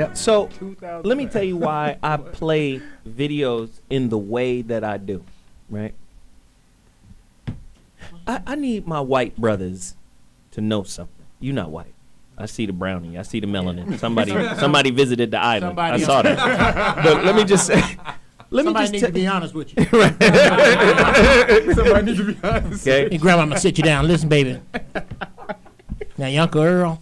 Yeah. So let me tell you why I play videos in the way that I do, right? I need my white brothers to know something. You're not white. I see the brownie. I see the melanin. Somebody visited the island. I saw that. But let me just say, Let me Somebody just needs to be honest with you. Somebody needs to be honest. Okay. Hey, Grandma, I'm gonna sit you down. Listen, baby. Now, your Uncle Earl,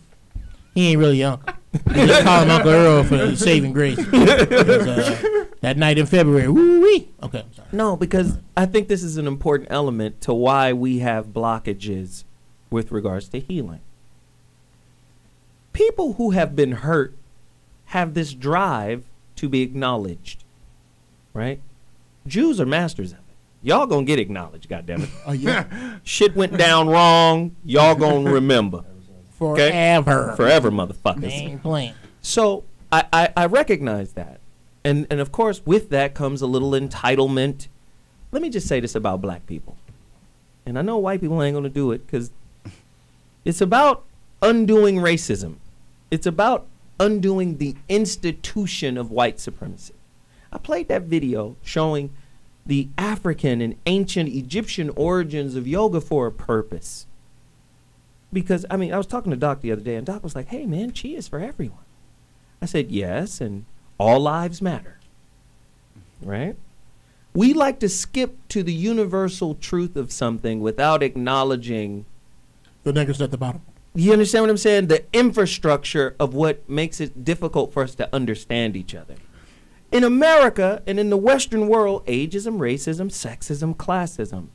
he ain't really your uncle. I just call him Uncle Earl for his saving grace. 'Cause, that night in February, woo-wee. Okay, I'm sorry. No, because I think this is an important element to why we have blockages with regards to healing. People who have been hurt have this drive to be acknowledged, right? Jews are masters of it. Y'all gonna get acknowledged, goddammit. Oh, yeah. Shit went down wrong. Y'all gonna remember. Forever. Forever, motherfuckers. They ain't playing. So I recognize that. And of course, with that comes a little entitlement. Let me just say this about black people. And I know white people ain't going to do it because it's about undoing racism. It's about undoing the institution of white supremacy. I played that video showing the African and ancient Egyptian origins of yoga for a purpose. Because, I mean, I was talking to Doc the other day, and Doc was like, hey, man, Qi is for everyone. I said, yes, and all lives matter, right? We like to skip to the universal truth of something without acknowledging the niggas at the bottom. You understand what I'm saying? The infrastructure of what makes it difficult for us to understand each other. In America and in the Western world, ageism, racism, sexism, classism,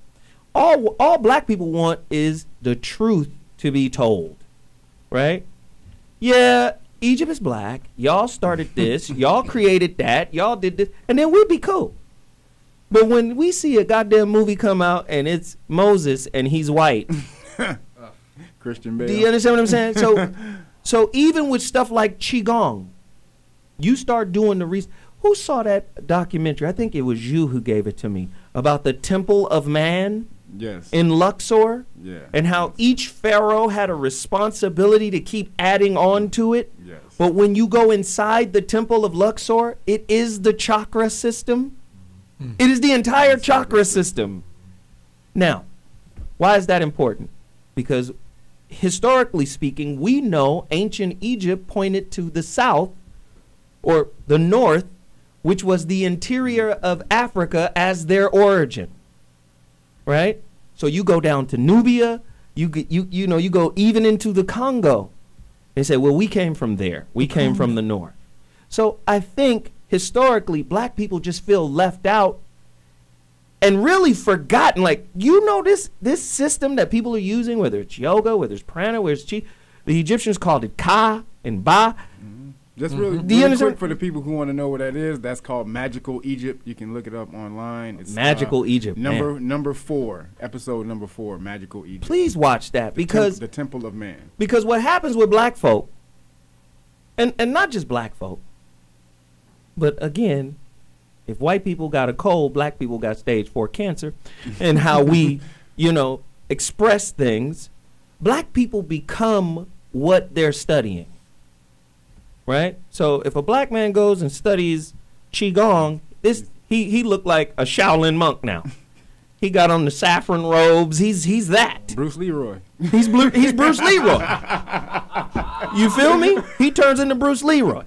all black people want is the truth to be told, right? Yeah, Egypt is black. Y'all started this. Y'all created that. Y'all did this. And then we'd be cool. But when we see a goddamn movie come out and it's Moses and he's white. Christian Bale. Do you understand what I'm saying? So even with stuff like Qi-Gong, you start doing the research. Who saw that documentary? I think it was you who gave it to me about the Temple of Man. Yes. In Luxor. Yeah. And how each pharaoh had a responsibility to keep adding on to it. Yes. But when you go inside the Temple of Luxor, it is the chakra system. It is the entire chakra system. Now, why is that important? Because historically speaking, we know ancient Egypt pointed to the south or the north, which was the interior of Africa as their origin. Right? So you go down to Nubia, you go even into the Congo. They say, well, we came from there. We came from the north. So I think historically black people just feel left out and really forgotten. Like, you know, this system that people are using, whether it's yoga, whether it's prana, whether it's Qi, the Egyptians called it Ka and Ba. Just really quick for the people who want to know what that is, that's called Magical Egypt. You can look it up online. It's Magical Egypt. Number 4, episode number 4, Magical Egypt. Please watch that because the Temple of Man. Because what happens with black folk, and not just black folk, but again, if white people got a cold, black people got stage 4 cancer, and how we, express things, black people become what they're studying. Right? So if a black man goes and studies Qi-Gong, he looked like a Shaolin monk now. He got on the saffron robes. He's that. Bruce Leroy. He's Bruce Leroy. You feel me? He turns into Bruce Leroy.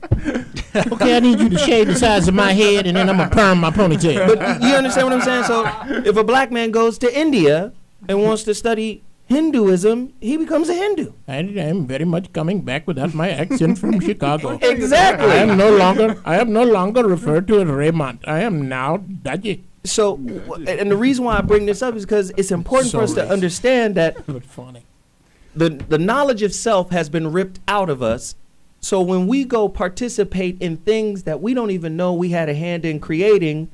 Okay, I need you to shave the sides of my head and then I'm going to perm my ponytail. But you understand what I'm saying? So if a black man goes to India and wants to study Hinduism, he becomes a Hindu. And I'm very much coming back without my accent from Chicago. Exactly. I am no longer referred to as Raymond. I am now Daji. So, and the reason why I bring this up is because it's important for us to understand that the knowledge of self has been ripped out of us. So when we go participate in things that we don't even know we had a hand in creating,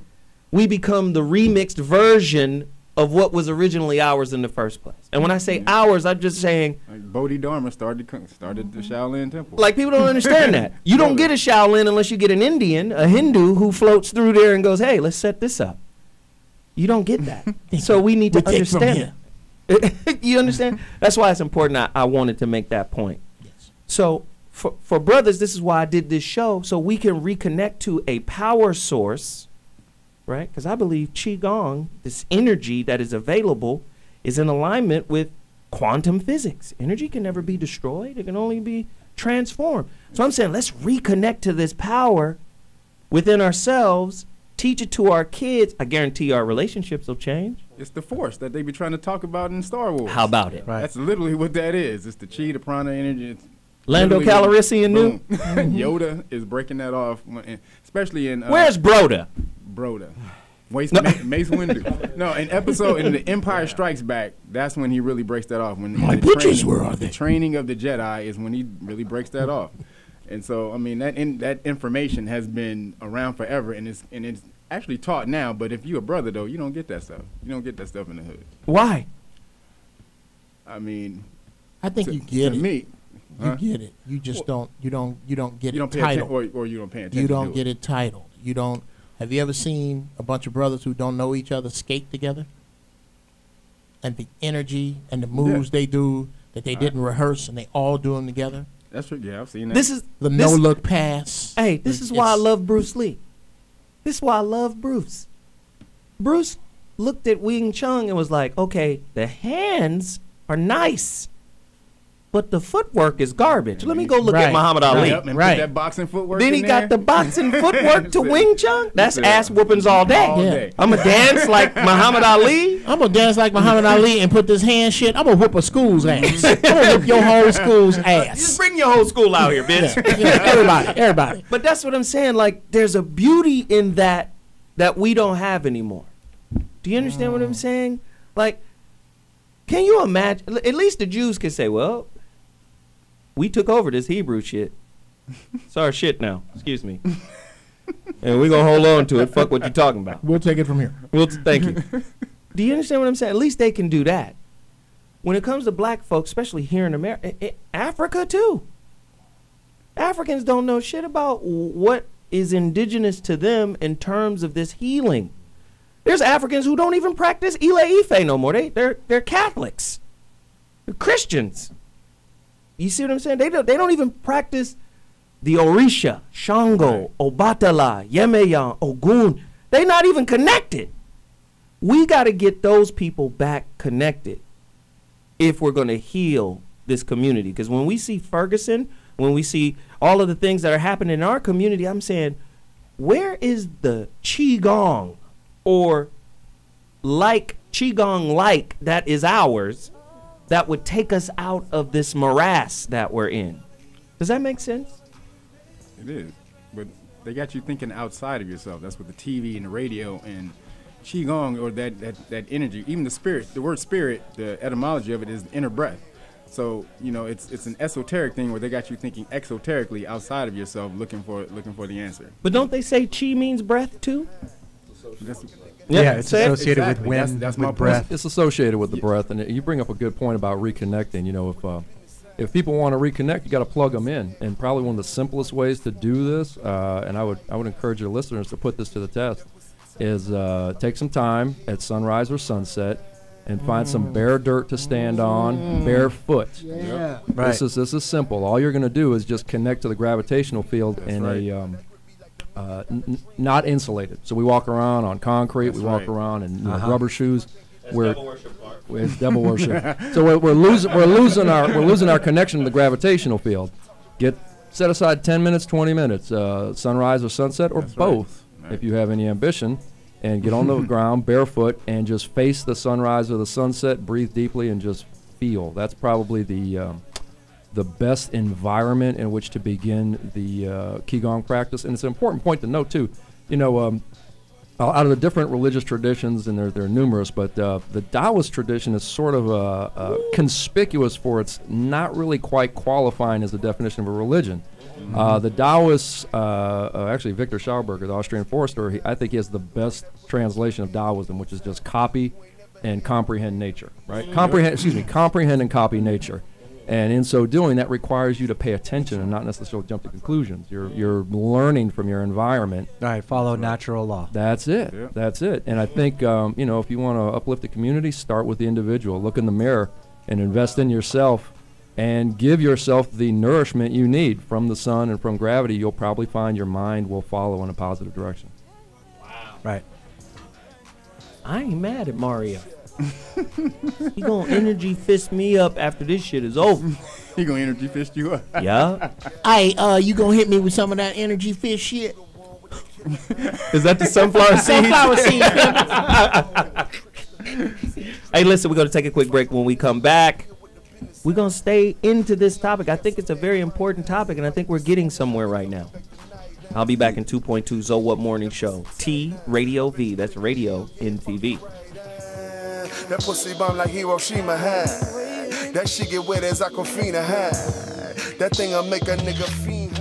we become the remixed version of what was originally ours in the first place. And when I say ours, I'm just saying, like Bodhidharma started the Shaolin Temple. Like, people don't understand that. You don't get a Shaolin unless you get an Indian, a Hindu, who floats through there and goes, hey, let's set this up. You don't get that. So we need to understand that. You understand? That's why it's important. I wanted to make that point. Yes. So for brothers, this is why I did this show, so we can reconnect to a power source, right? Because I believe Qi-Gong, this energy that is available, is in alignment with quantum physics. Energy can never be destroyed. It can only be transformed. So I'm saying let's reconnect to this power within ourselves teach it to our kids, I guarantee our relationships will change. It's the force that they be trying to talk about in Star Wars. How about it? That's literally what that is. It's the Qi, the Prana energy. It's Lando Calrissian knew. Yoda is breaking that off, especially in. Where's Broda? Broda. Mace Windu. No, in the Empire Strikes Back, that's when he really breaks that off. When my butchers, where are they? The training of the Jedi is when he really breaks that off. And so, I mean, that information has been around forever, and it's actually taught now. But if you're a brother, though, you don't get that stuff. You don't get that stuff in the hood. Why? I mean, I think you get it. Me, you get it. You just don't. You don't get you don't it pay titled. or you don't pay attention. You don't to get it titled. You don't. Have you ever seen a bunch of brothers who don't know each other skate together? And the energy and the moves they do that they didn't rehearse, and they all do them together. That's what. Yeah, I've seen that. This is the no look pass. Hey, this is why I love Bruce Lee. This is why I love Bruce. Bruce looked at Wing Chun and was like, okay, the hands are nice, but the footwork is garbage. Let me go look at Muhammad Ali. Yep, and put that boxing footwork Then in he there. got the boxing footwork to Wing Chun. That's ass whoopings all day. All day. I'm going to dance like Muhammad Ali. I'm going to dance like Muhammad Ali and put this hand shit. I'm going to whoop a school's ass. I'm going to whoop your whole school's ass. Just bring your whole school out here, bitch. Everybody. But that's what I'm saying. Like, there's a beauty in that we don't have anymore. Do you understand what I'm saying? Like, can you imagine? At least the Jews can say, well, we took over this Hebrew shit. It's our shit now. Excuse me. And we're going to hold on to it. Fuck what you're talking about. We'll take it from here. Thank you. Do you understand what I'm saying? At least they can do that. When it comes to black folks, especially here in America, Africa too. Africans don't know shit about what is indigenous to them in terms of this healing. There's Africans who don't even practice Ile Ife no more. They're Catholics. They're Christians. You see what I'm saying? They don't even practice the Orisha, Shango, Obatala, Yemeyan, Ogun. They're not even connected. We got to get those people back connected if we're going to heal this community. Because when we see Ferguson, when we see all of the things that are happening in our community, I'm saying, where is the Qi-Gong or like Qi-Gong like that is ours that would take us out of this morass that we're in? Does that make sense? It is. But they got you thinking outside of yourself. That's what the TV and the radio and Qi-Gong, or that energy, even the spirit, the word spirit, the etymology of it is inner breath. So, you know, it's an esoteric thing where they got you thinking exoterically outside of yourself, looking for the answer. But don't they say Qi means breath too? Yeah, it's associated with wind, that's with my breath. It's associated with the breath, and you bring up a good point about reconnecting. You know, if people want to reconnect, you got to plug them in, and probably one of the simplest ways to do this, and I would encourage your listeners to put this to the test, is take some time at sunrise or sunset and find some bare dirt to stand on, barefoot. Yeah. Right. This is simple. All you're going to do is just connect to the gravitational field in a not insulated. So we walk around on concrete. We walk around in rubber shoes. It's devil worship. So we're losing our connection to the gravitational field. Set aside 10 minutes, 20 minutes, sunrise or sunset, or both, if you have any ambition. And get on the ground barefoot and just face the sunrise or the sunset, breathe deeply, and just feel. That's probably the best environment in which to begin the Qi-Gong practice. And it's an important point to note, too. You know, out of the different religious traditions, and they're numerous, but the Taoist tradition is sort of conspicuous for its not really quite qualifying as a definition of a religion. The Taoists, actually Victor Schauberger, the Austrian forester, I think he has the best translation of Taoism, which is just copy and comprehend nature, right? Comprehend and copy nature. And in so doing, that requires you to pay attention and not necessarily jump to conclusions. You're learning from your environment. All right, follow natural law. That's it. Yeah. That's it. And I think, you know, if you want to uplift the community, start with the individual. Look in the mirror and invest in yourself and give yourself the nourishment you need from the sun and from gravity. You'll probably find your mind will follow in a positive direction. Wow. Right. I ain't mad at Mario. He gonna energy fist me up after this shit is over. He gonna energy fist you up. Yeah. Hey, you gonna hit me with some of that energy fist shit? Is that the sunflower seed? Sunflower seed. Hey, listen, we're going to take a quick break. When we come back, we're going to stay into this topic. I think it's a very important topic, and I think we're getting somewhere right now. I'll be back in 2.2 Zo What Morning Show. T Radio V. That's radio in TV. That pussy bomb like Hiroshima had. That shit get wet as Aquafina had. That thing'll make a nigga fiend.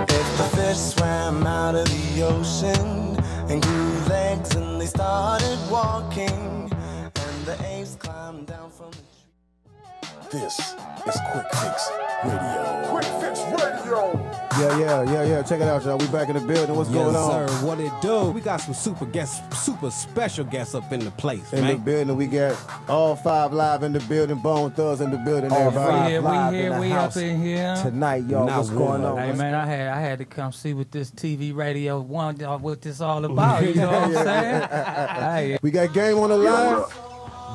If the fish swam out of the ocean and grew legs and they started walking, and the apes climbed down from the tree. This is Quick Fix Radio. Quick Fix Radio. Yeah. Check it out, y'all. We back in the building. What's going on? Yes, sir. What it do? We got some super special guests up in the place, In the building, we got all 5 live in the building. Bone Thugs in the building. All Everybody. five. We here, we up in here. Tonight, y'all. Not What's going on? Hey man, I had to come see what this TV radio what this all about. You know what I'm saying? Hey. We got Game on the line.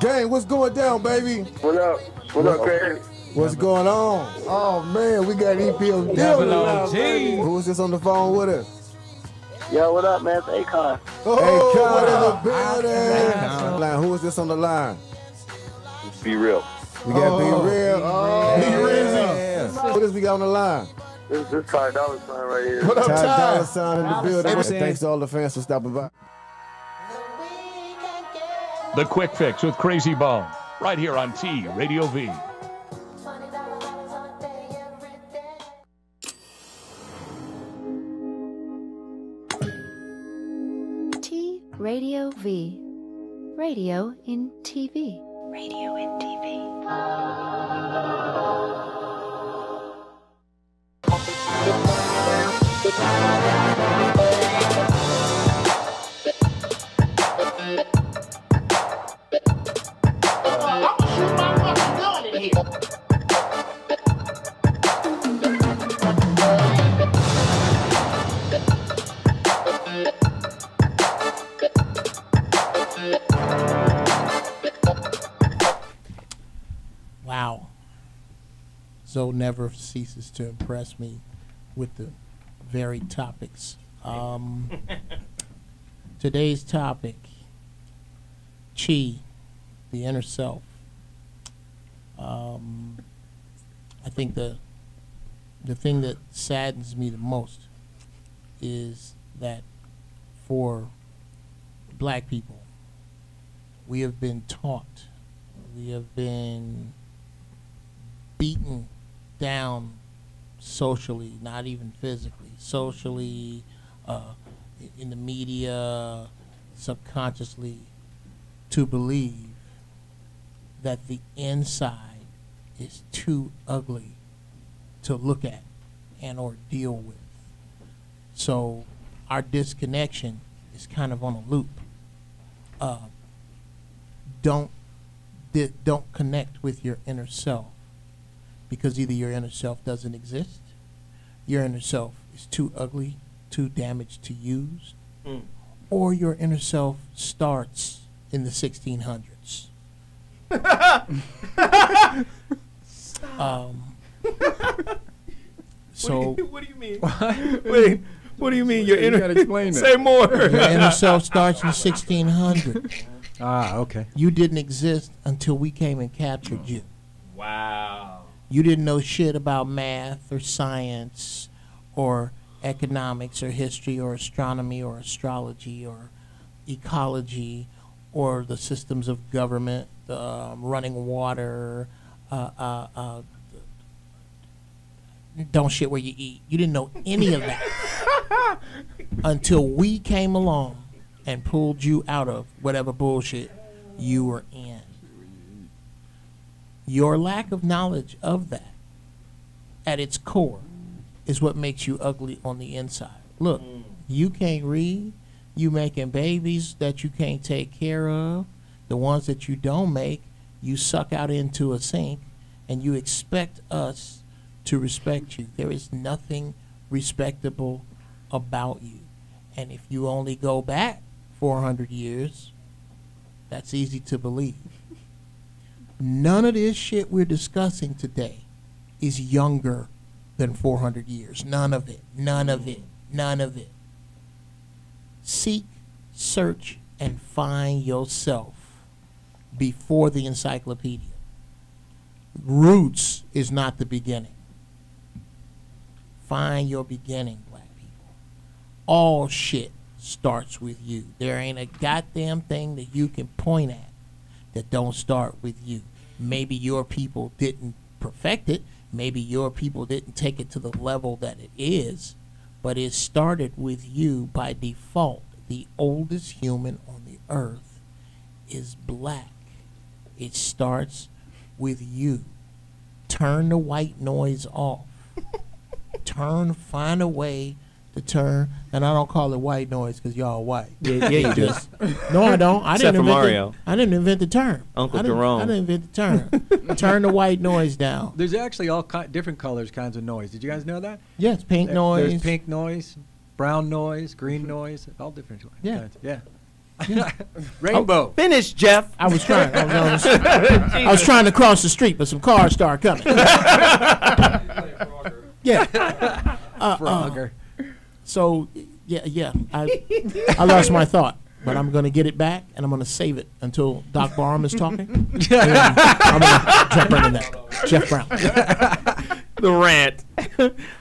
Game, what's going down, baby? What up? What up, Craig? What's going on? Oh man, we got EPO Deal on the line, baby. Who's this on the phone with us? Yo, what up, man? It's Akon. Akon in the building. Line, who is this on the line? Be real. We got Be Real. Oh, Be Real. yeah. What else we got on the line? This Ty Dolla $ign right here. What up, Ty Dolla $ign in the building. Thanks to all the fans for stopping by. The Quick Fix with Crazy Bone, right here on T Radio V. T Radio V. Radio in TV. Radio in TV. Wow. Zoe never ceases to impress me with the varied topics. Today's topic, Qi, the inner self. I think the thing that saddens me the most is that for black people, we have been taught, we have been beaten down socially, not even physically, socially, in the media, subconsciously, to believe that the inside is too ugly to look at and or deal with. So our disconnection is kind of on a loop. Don't connect with your inner self, because either your inner self doesn't exist, your inner self is too ugly, too damaged to use, or your inner self starts in the 1600s. So what do you mean? Wait, what do you mean? Your inner? You gotta explain that. Say more. Your inner self starts in 1600. Okay. You didn't exist until we came and captured you. Wow. You didn't know shit about math or science or economics or history or astronomy or astrology or ecology or the systems of government, running water, don't shit where you eat. You didn't know any of that until we came along and pulled you out of whatever bullshit you were in. Your lack of knowledge of that at its core is what makes you ugly on the inside. Look, you can't read, you making babies that you can't take care of, the ones that you don't make, you suck out into a sink, and you expect us to respect you. There is nothing respectable about you. And if you only go back 400 years, that's easy to believe. None of this shit we're discussing today is younger than 400 years. None of it. None of it. None of it. Seek, search, and find yourself before the encyclopedia. Roots is not the beginning. Find your beginning, black people. All shit starts with you. There ain't a goddamn thing that you can point at that don't start with you. Maybe your people didn't perfect it. Maybe your people didn't take it to the level that it is, but it started with you by default. The oldest human on the earth is black. It starts with you. Turn the white noise off. Find a way to turn, and I don't call it white noise because y'all white. Yeah, you do. No, I don't. I Except didn't for invent Mario. I didn't invent the term. Uncle I didn't- Jerome. I didn't invent the term. Turn the white noise down. There's actually all different colors, kinds of noise. Did you guys know that? Yes, pink noise. There's pink noise, brown noise, green noise, all different Yeah. kinds. Yeah. Rainbow. Finish, Jeff. I was trying. I was trying to cross the street, but some cars started coming. Yeah. Frogger. So yeah. I lost my thought, but I'm gonna get it back, and I'm gonna save it until Doc Barham is talking. I'm gonna jump right in that. Jeff Brown. The rant.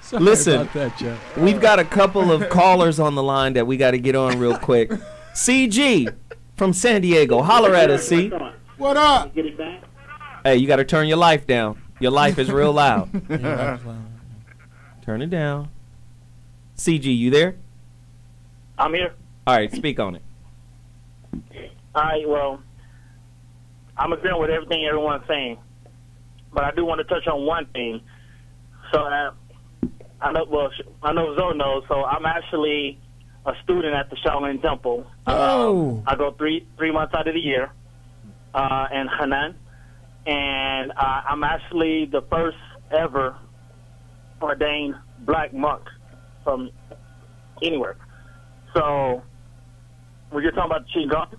Sorry Listen, about that, Jeff. we've got a couple of callers on the line that we got to get on real quick. CG from San Diego. Holler at us, C. What up? Hey, you got to turn your life down. Your life is real loud. Turn it down. CG, you there? I'm here. All right, speak on it. All right, well, I'm agreeing with everything everyone's saying, but I do want to touch on one thing. So I know Zoe knows, so I'm actually a student at the Shaolin Temple. I go three months out of the year in Henan, and I'm actually the first ever ordained black monk from anywhere. So when you're talking about Qi-Gong,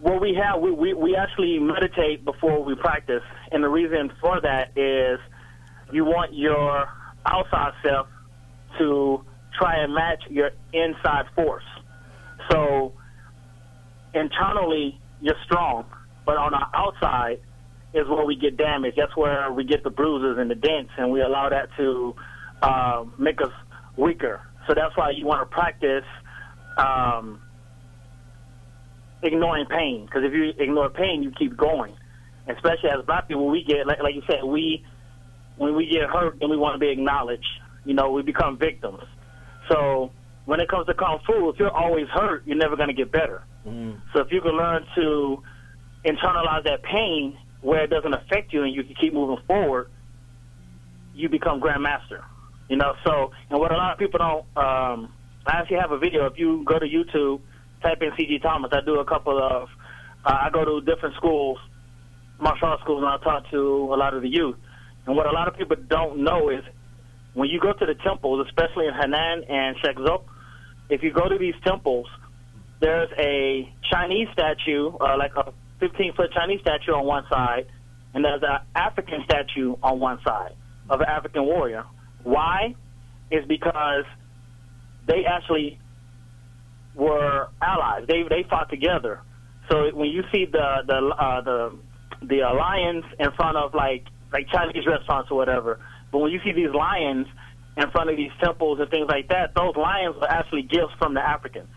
what we have, we actually meditate before we practice, and the reason for that is you want your outside self to try and match your inside force. So internally, you're strong, but on the outside is where we get damaged. That's where we get the bruises and the dents, and we allow that to make us weaker. So that's why you want to practice ignoring pain, because if you ignore pain, you keep going. Especially as black people, we get, like you said, when we get hurt and we want to be acknowledged, we become victims. So when it comes to Kung Fu, if you're always hurt, you're never going to get better. So if you can learn to internalize that pain where it doesn't affect you and you can keep moving forward, you become Grandmaster. So, and what a lot of people don't, I actually have a video. If you go to YouTube, type in C.G. Thomas, I do a couple of, I go to different schools, martial arts schools, and I talk to a lot of the youth. And what a lot of people don't know is when you go to the temples, especially in Henan and Shenzhou, if you go to these temples, there's a Chinese statue, like a 15-foot Chinese statue on one side, and there's an African statue on one side of an African warrior. Why? Is because they actually were allies. They fought together. So when you see the lions in front of like Chinese restaurants or whatever, but when you see these lions in front of these temples and things like that, those lions are actually gifts from the Africans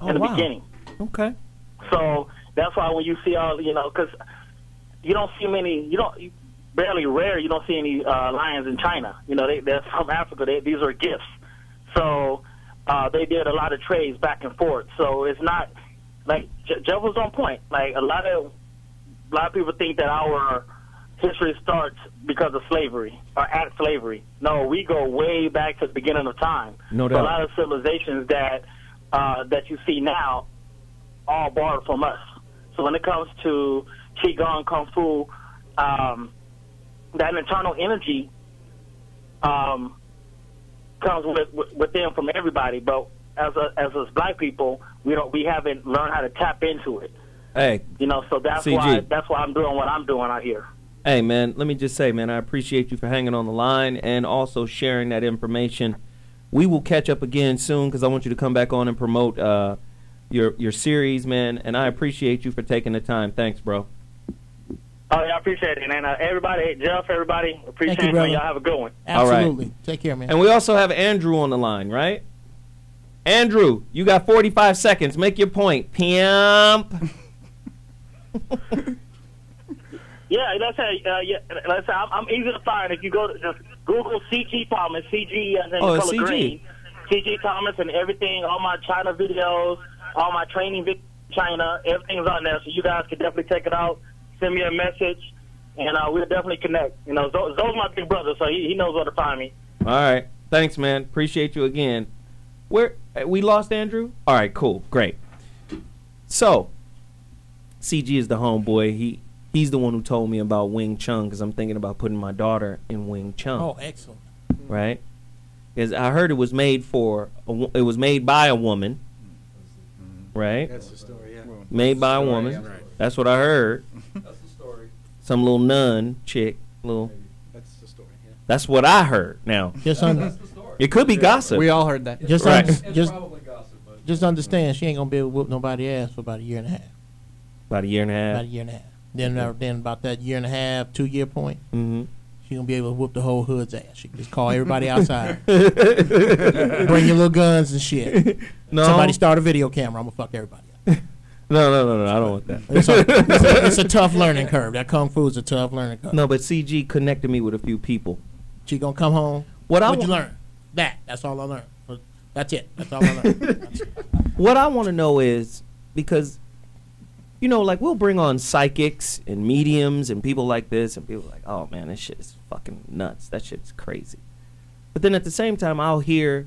in the beginning. Okay. So that's why when you see all, because you don't see many, you don't see any lions in China. They're from Africa. These are gifts. So they did a lot of trades back and forth. So it's not like Jeff was on point. Like a lot of people think that our history starts because of slavery or at slavery. No, we go way back to the beginning of time. No So doubt. a lot of civilizations that you see now all borrowed from us. So when it comes to Qi-Gong, Kung Fu, that internal energy comes within from everybody, but as us black people, we haven't learned how to tap into it. Hey, you know, so that's CG. why I'm doing what I'm doing out here. Hey, man, let me just say, man, I appreciate you for hanging on the line and also sharing that information. We will catch up again soon because I want you to come back on and promote your series, man, and I appreciate you for taking the time. Thanks, bro. Oh, yeah, I appreciate it. And everybody, Jeff, everybody, appreciate you, it. brother. Y'all have a good one. Absolutely. All right. Take care, man. And we also have Andrew on the line, right? Andrew, you got 45 seconds. Make your point. Pimp. Yeah, let's say I'm easy to find. If you go to just Google CG Thomas, CG as in the color CG. green, CG Thomas, and everything, all my China videos, all my training videos, China, everything's on there. So you guys can definitely check it out. Send me a message, and we'll definitely connect. You know, Zoe's my big brother, so he knows where to find me. All right. Thanks, man. Appreciate you again. We lost Andrew? All right, cool. Great. So, CG is the homeboy. He's the one who told me about Wing Chun because I'm thinking about putting my daughter in Wing Chun. Oh, excellent. Right? Because I heard it was made by a woman. Right? That's the story, yeah. Made by a woman. Right. That's what I heard. That's the story. Some little nun chick. That's the story, yeah. That's what I heard. Now, it could be gossip. We all heard that. Just, Right. just understand, she ain't gonna be able to whoop nobody's ass for about a year and a half. About a year and a half. About a year and a half. Then about that year and a half, 2 year point, Mm-hmm. she gonna be able to whoop the whole hood's ass. She can just call everybody outside. Bring your little guns and shit. No. Somebody start a video camera. I'm gonna fuck everybody up. No. I don't want that. It's a tough learning curve. That kung fu is a tough learning curve. No, but CG connected me with a few people. She gonna come home. What'd you learn? That's all I learned. That's it. That's all I learned. What I want to know is, because, you know, like, we'll bring on psychics and mediums and people like this, and people are like, oh man, this shit is fucking nuts. That shit is crazy. But then at the same time, I'll hear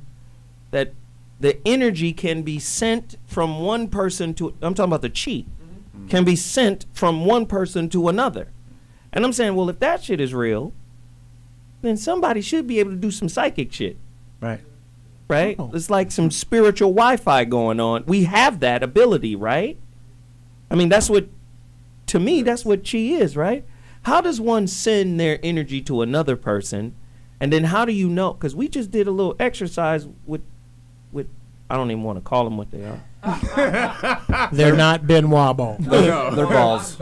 that the energy can be sent from one person to, I'm talking about the Qi, can be sent from one person to another. And I'm saying, well, if that shit is real, then somebody should be able to do some psychic shit. Right. Right? It's like some spiritual Wi-Fi going on. We have that ability, right? I mean, to me, that's what Qi is, right? How does one send their energy to another person? And then how do you know? Because we just did a little exercise with I don't even want to call them what they are. They're not Benoit balls. They're balls.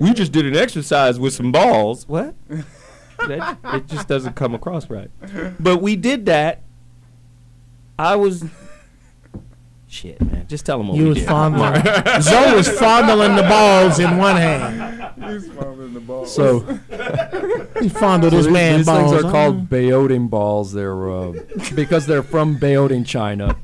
We just did an exercise with some balls. What? It just doesn't come across right. But we did that. Shit, man. Just tell them what we did. Zoe was fondling the balls in one hand. He's fondling the balls. So he fondled his man's these balls. things are called Beoting balls. They're because they're from Beoting, China,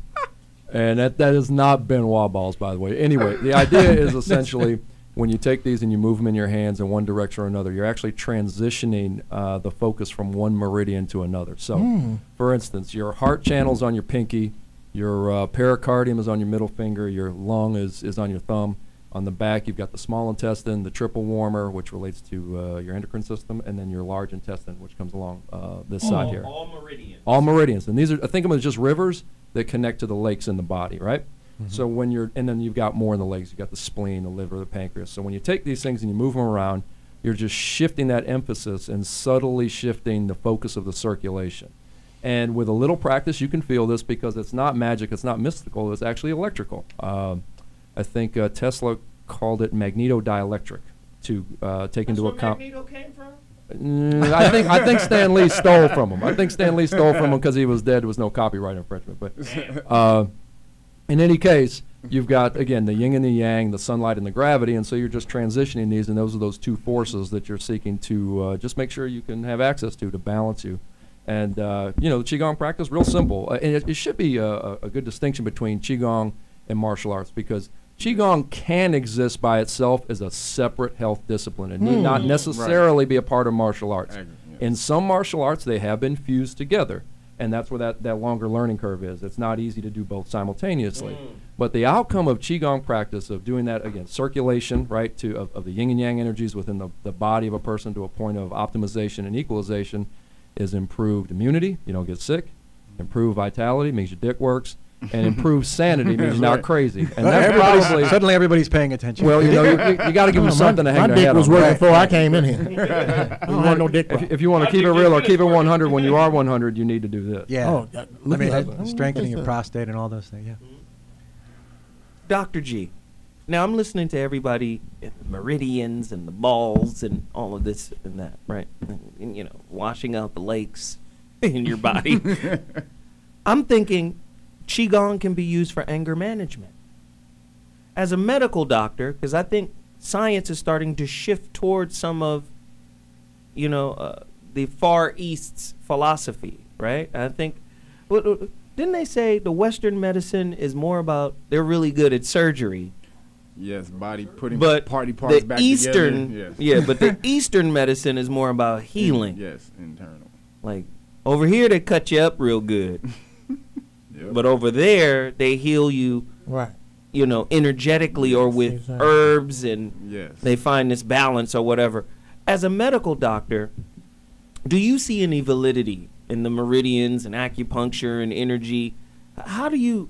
and that has not Benoit balls, by the way. Anyway, the idea is essentially when you take these and you move them in your hands in one direction or another, you're actually transitioning the focus from one meridian to another. So, for instance, your heart channel's on your pinky. Your pericardium is on your middle finger. Your lung is on your thumb. On the back, you've got the small intestine, the triple warmer, which relates to your endocrine system, and then your large intestine, which comes along this side here. All meridians. All meridians. And these are, I think of them as just rivers that connect to the lakes in the body, right? So and then you've got more in the legs. You've got the spleen, the liver, the pancreas. So when you take these things and you move them around, you're just shifting that emphasis and subtly shifting the focus of the circulation. And with a little practice, you can feel this because it's not magic, it's not mystical, it's actually electrical. I think Tesla called it magnetodielectric to take into account. Magneto came from? I think Stan Lee stole from him. I think Stan Lee stole from him because he was dead. There was no copyright infringement. But in any case, you've got, again, the yin and the yang, the sunlight and the gravity, and so you're just transitioning these, and those are those two forces that you're seeking to just make sure you can have access to balance you. And, you know, the Qi-Gong practice, real simple. And it should be a good distinction between Qi-Gong and martial arts, because Qi-Gong can exist by itself as a separate health discipline and need not necessarily be a part of martial arts. In some martial arts, they have been fused together. And that's where that longer learning curve is. It's not easy to do both simultaneously. But the outcome of Qi-Gong practice, of doing that, again, circulation, right, of the yin and yang energies within the body of a person to a point of optimization and equalization, is improved immunity, you don't get sick, improved vitality, means your dick works, and improved sanity means you're not crazy. And that's probably, suddenly everybody's paying attention. well, you know, you got to give them something to hang their My dick head was on. working before I came in here. I don't want no dick. If you want to keep it real or keep it 100 when you are 100, you need to do this. Yeah. Oh, I look mean, at that. strengthening your prostate and all those things. Yeah. Dr. G. Now I'm listening to everybody, the meridians and the balls and all of this and that, right? And, you know, washing out the lakes in your body. I'm thinking Qigong can be used for anger management. As a medical doctor, because I think science is starting to shift towards some of, you know, the Far East's philosophy, right? I think, didn't they say the Western medicine is more about, they're really good at surgery. Yes, body putting But party parts the back Eastern, together. Yes. yeah, but the Eastern medicine is more about healing. Yes, internal. Like, over here they cut you up real good. Yep. But over there they heal you, Right. you know, energetically or with Exactly. herbs, and Yes. they find this balance or whatever. As a medical doctor, do you see any validity in the meridians and acupuncture and energy? How do you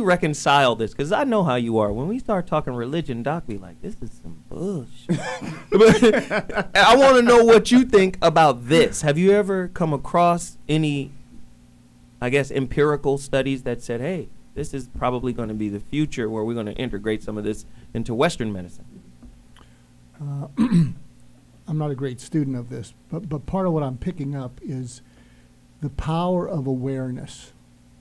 reconcile this? Because I know how you are. When we start talking religion, Doc be like, this is some bullshit. But I want to know what you think about this. Have you ever come across any, I guess, empirical studies that said, hey, this is probably going to be the future where we're going to integrate some of this into Western medicine? I'm not a great student of this, but part of what I'm picking up is the power of awareness.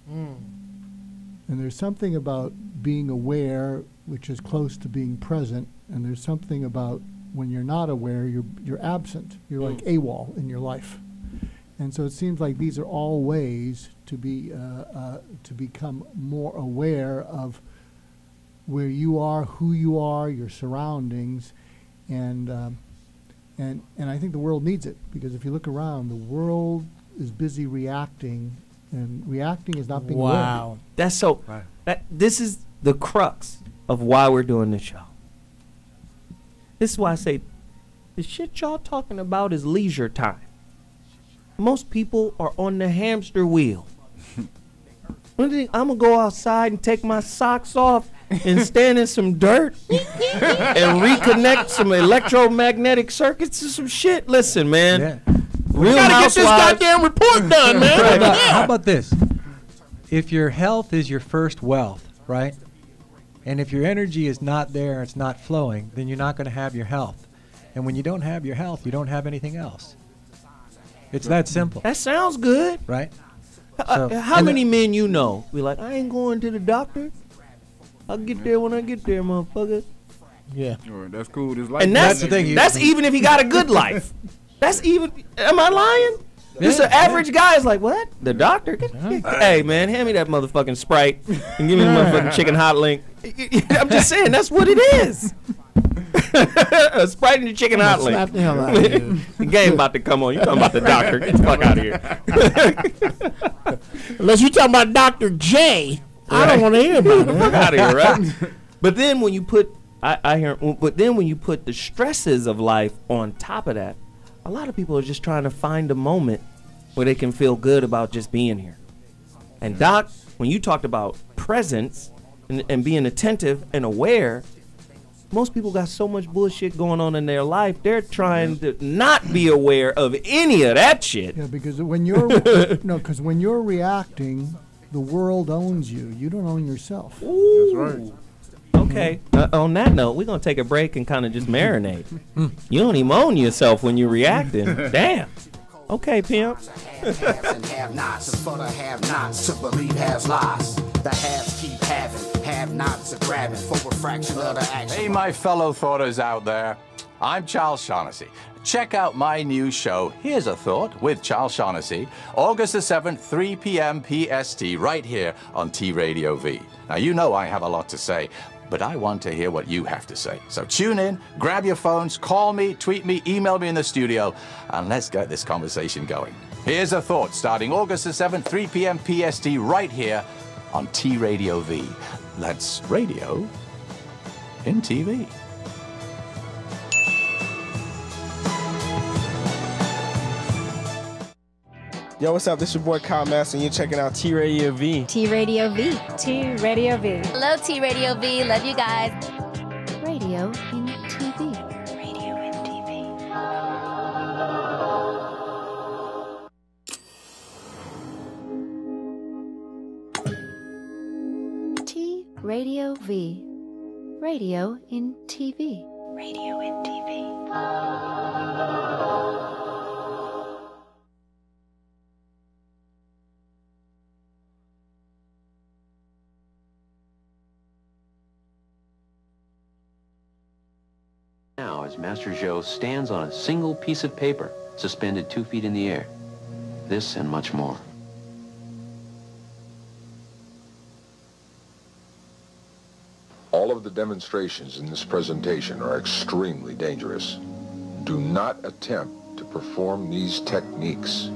And there's something about being aware, which is close to being present, and there's something about when you're not aware, you're absent. You're like AWOL in your life. And so it seems like these are all ways to be to become more aware of where you are, who you are, your surroundings, and I think the world needs it, because if you look around, the world is busy reacting, and reacting is not being aware. Wow. That's so, this is the crux of why we're doing this show. This is why I say the shit y'all talking about is leisure time. Most people are on the hamster wheel. I'm gonna go outside and take my socks off and stand in some dirt and reconnect some electromagnetic circuits to some shit. Listen, man. Yeah. Real We gotta get this Housewives- goddamn report done, man. How about this? If your health is your first wealth, right? And if your energy is not there, it's not flowing, then you're not going to have your health. And when you don't have your health, you don't have anything else. It's that simple. That sounds good. Right? How many men you know be like, I ain't going to the doctor. I'll get there when I get there, motherfucker. Yeah. Sure, that's cool. This life And that's the thing. that's even if he got a good life. That's even. Am I lying? Just an average guy is like, what? The doctor? Hey, man, hand me that motherfucking Sprite and give me the motherfucking chicken hot link. I'm just saying, that's what it is. A Sprite and a chicken hot link. Slap the hell out of you. The game about to come on. You talking about the doctor? Get the fuck out of here. Unless you talking about Dr. J, I don't want to hear about it. Get the fuck out of here, right? But then when you put, I hear, but then when you put the stresses of life on top of that, a lot of people are just trying to find a moment where they can feel good about just being here. And Doc, when you talked about presence and being attentive and aware, most people got so much bullshit going on in their life, they're trying to not be aware of any of that shit. Yeah, because when you're when you're reacting, the world owns you. You don't own yourself. That's right. Okay. On that note, we're gonna take a break and kind of just marinate. You don't even own yourself when you're reacting. Damn. Okay, pimp. Haves and have-nots, and for the have-nots to believe has lies. The haves keep having, have-nots are grabbing for a fraction of the action. Hey, my fellow thoughters out there. I'm Charles Shaughnessy. Check out my new show, Here's a Thought, with Charles Shaughnessy, August the 7th, 3 p.m. PST, right here on T Radio V. Now, you know I have a lot to say, but I want to hear what you have to say. So tune in, grab your phones, call me, tweet me, email me in the studio, and let's get this conversation going. Here's a thought starting August the 7th, 3 p.m. PST, right here on T Radio V. That's radio in TV. Yo, what's up? This your boy Kyle Master, and you're checking out T Radio V. T Radio V. T Radio V. Hello, T Radio V. Love you guys. Radio in TV. Radio in TV. T Radio V. Radio in TV. Radio in TV. Now, as Master Zhou stands on a single piece of paper, suspended 2 feet in the air. This and much more. All of the demonstrations in this presentation are extremely dangerous. Do not attempt to perform these techniques.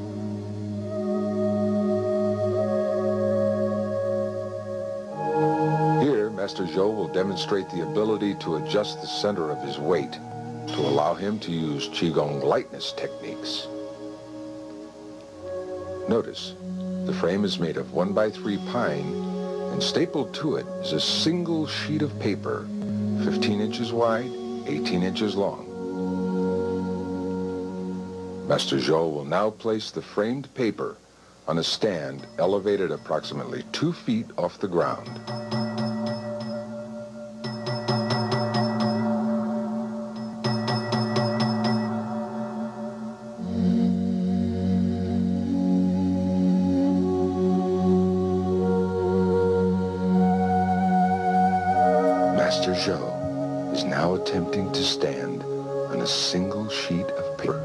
Here, Master Zhou will demonstrate the ability to adjust the center of his weight to allow him to use Qi-Gong lightness techniques. Notice, the frame is made of 1x3 pine, and stapled to it is a single sheet of paper, 15 inches wide, 18 inches long. Master Zhou will now place the framed paper on a stand elevated approximately 2 feet off the ground. Master Zhou is now attempting to stand on a single sheet of paper.